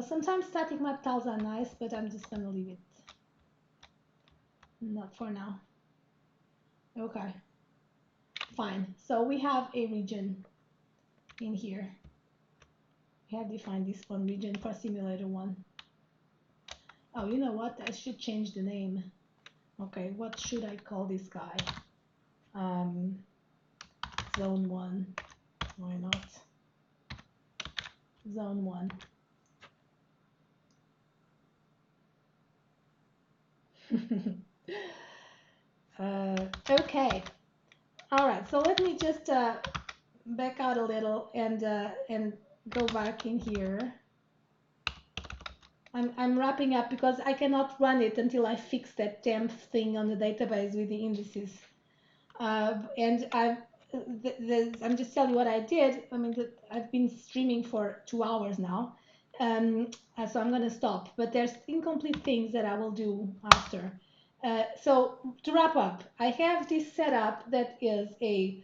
Speaker 2: sometimes static map tiles are nice, but I'm just gonna leave it. Not for now. Okay, fine. So we have a region in here. We have defined this one region for simulator 1. Oh, you know what? I should change the name. Okay, what should I call this guy? Zone 1. Why not? Zone 1. Okay. All right. So let me just back out a little and go back in here. I'm wrapping up because I cannot run it until I fix that temp thing on the database with the indices. And I'm just telling you what I did. I mean, I've been streaming for 2 hours now, So I'm going to stop, but there's incomplete things that I will do after. So to wrap up, I have this setup that is a,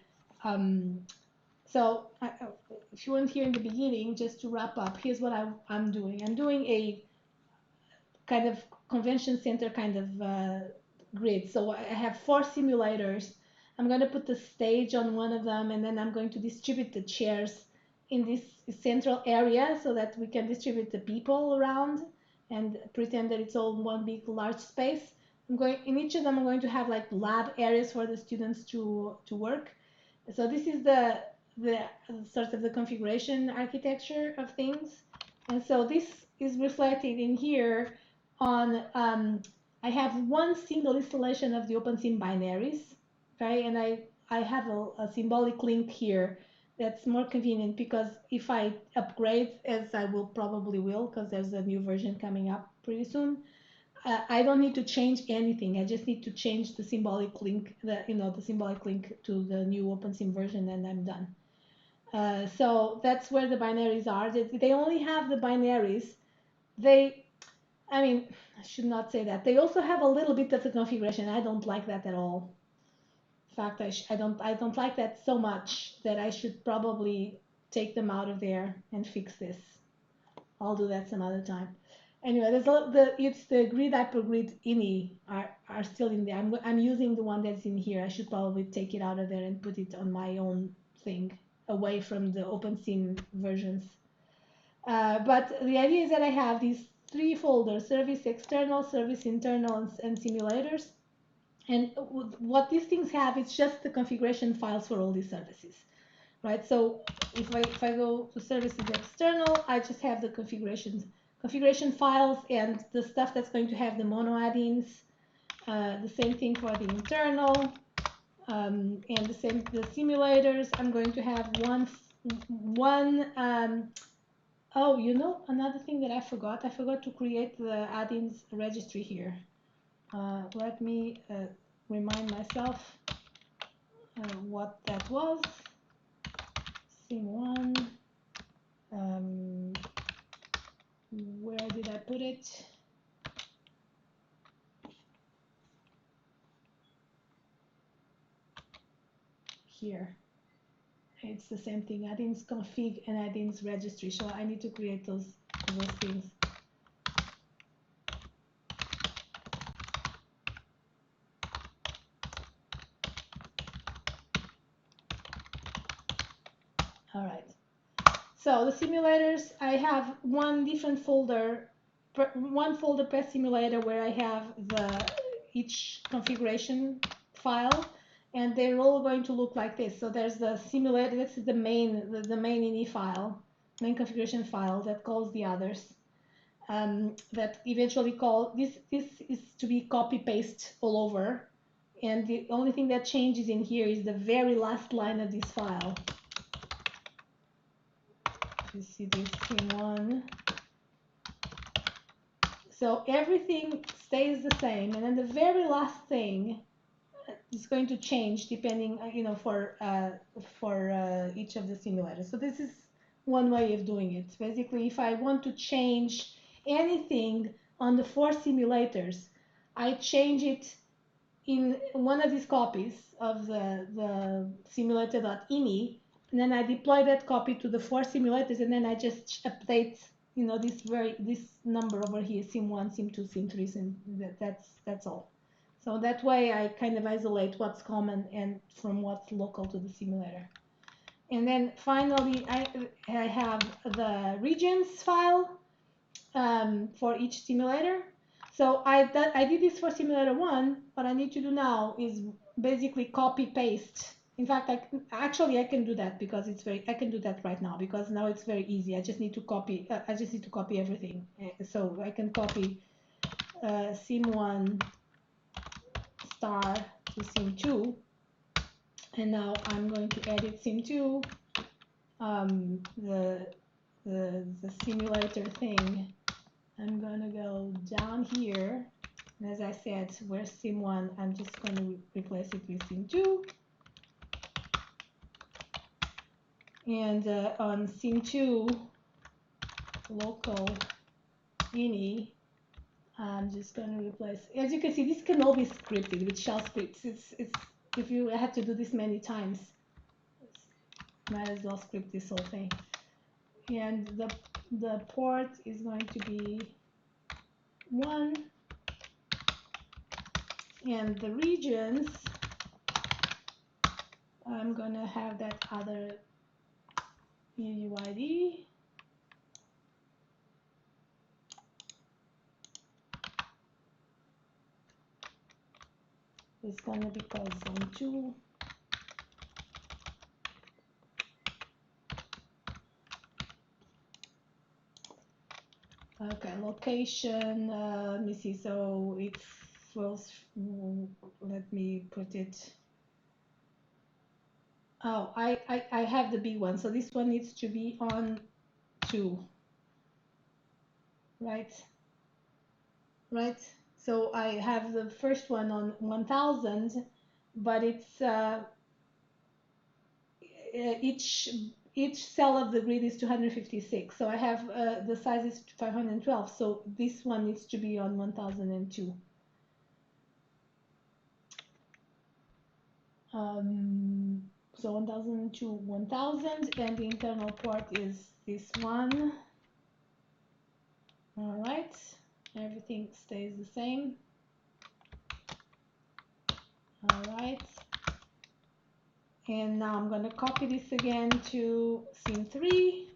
Speaker 2: so if you weren't here in the beginning, just to wrap up, here's what I'm doing. I'm doing a kind of convention center kind of grid. So I have 4 simulators. I'm going to put the stage on one of them, and then I'm going to distribute the chairs in this central area so that we can distribute the people around and pretend that it's all one big large space. I'm going in each of them. I'm going to have like lab areas for the students to work. So this is the sort of the configuration architecture of things, and so this is reflected in here on I have one single installation of the OpenSim binaries, okay, and I have a symbolic link here that's more convenient because if I upgrade, as I will probably will, because there's a new version coming up pretty soon, I don't need to change anything. I just need to change the symbolic link, the symbolic link to the new OpenSim version, and I'm done. So that's where the binaries are. They only have the binaries. They I mean, I should not say that. They also have a little bit of the configuration. I don't like that at all. In fact, I don't like that so much that I should probably take them out of there and fix this. I'll do that some other time. Anyway, it's the grid hypergrid ini are still in there. I'm using the one that's in here. I should probably take it out of there and put it on my own thing, away from the OpenSim versions. But the idea is that I have these 3 folders: service external, service internal, and simulators. And what these things have, it's just the configuration files for all these services, right? So if I go to services external, I just have the configuration files and the stuff that's going to have the mono add-ins. The same thing for the internal, and the simulators. I'm going to have one Oh, another thing that I forgot. I forgot to create the add-ins registry here. Let me remind myself what that was. Sim1. Where did I put it? Here. It's the same thing. Add-ins config and add-ins registry. So I need to create those things. All right. So the simulators, I have one folder per simulator where I have each configuration file, and they're all going to look like this. So there's the simulator. This is the main ini file, main configuration file that calls the others. That eventually call this is to be copy paste all over, and the only thing that changes in here is the very last line of this file. You see this sim1. So everything stays the same, and then the very last thing is going to change depending, for each of the simulators. So this is one way of doing it. Simulator. If I want to change anything on the 4 simulators, I change it in one of these copies of the simulator.ini, and then I deploy that copy to the 4 simulators, and then I just update, this number over here, sim1, sim2, sim3, that's all. So that way I kind of isolate what's common and from what's local to the simulator. And then finally, I have the regions file for each simulator. So I did this for simulator 1. What I need to do now is basically copy paste. In fact, I can do that because I can do that right now because now it's very easy. I just need to copy. Everything. So I can copy sim1 star to sim2, and now I'm going to edit sim2, the simulator thing. I'm gonna go down here, and as I said, where's sim1, I'm just going to replace it with sim2, and on sim2 local ini. I'm just going to replace. As you can see, this can all be scripted with shell scripts. It's if you have to do this many times, might as well script this whole thing. And the port is going to be 1, and the regions, I'm gonna have that other Uuid. It's gonna be called zone 2. Okay, location, let me see, so it was, let me put it, oh, I have the big one, so this one needs to be on 2, right? Right, so I have the first one on 1000, but it's each cell of the grid is 256, so I have the size is 512, so this one needs to be on 1002. So 1002, 1000, and the internal port is this one. All right, everything stays the same. All right, and now I'm going to copy this again to scene 3.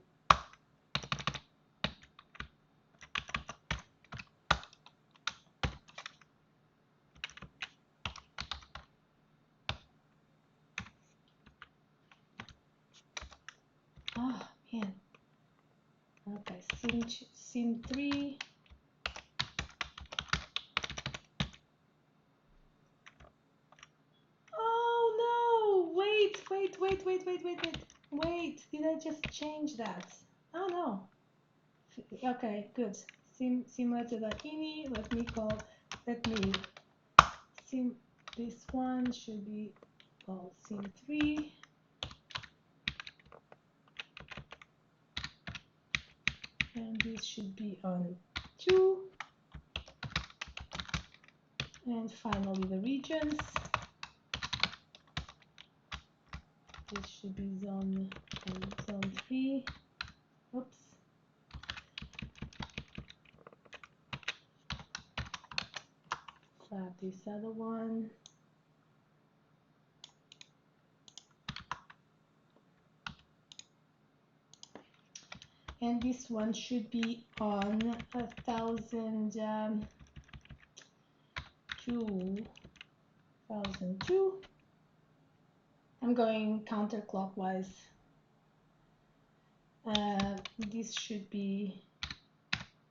Speaker 2: Oh man. Okay, scene 3. Oh no! Wait. Wait, did I just change that? Oh no. Okay, good. Simulator.ini. Let me this one should be called scene 3. And this should be on 2. And finally the regions. This should be zone 3. Oops. Grab this other one. And this one should be on 1002. I'm going counterclockwise. This should be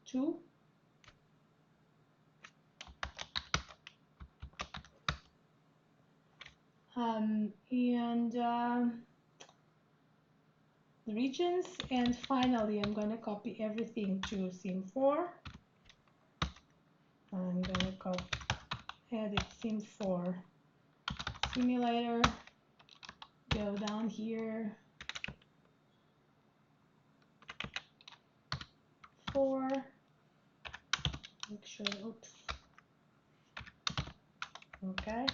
Speaker 2: 2. And the regions, and finally I'm going to copy everything to scene 4. I'm going to edit scene 4 simulator, go down here, 4, make sure, oops, okay,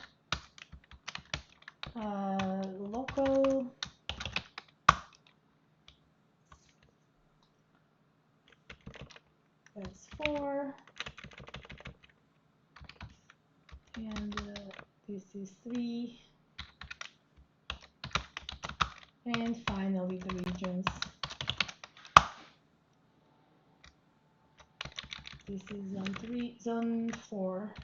Speaker 2: local, that's 4, and this is 3, and finally the regions. This is zone 4.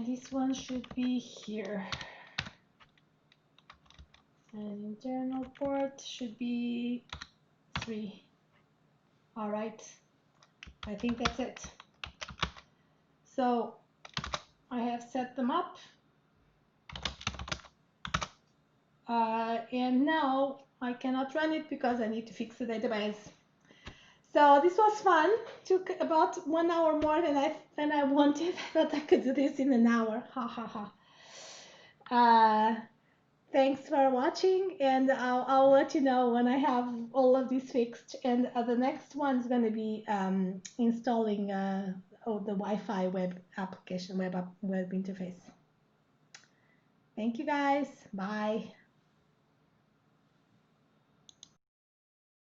Speaker 2: This one should be here. And internal port should be 3. All right, I think that's it. So I have set them up. And now I cannot run it because I need to fix the database. So this was fun. Took about 1 hour more than I wanted. I thought I could do this in an hour. Ha ha ha. Thanks for watching, and I'll let you know when I have all of these fixed. And the next one's going to be installing the Wi-Fi web application, web interface. Thank you guys. Bye.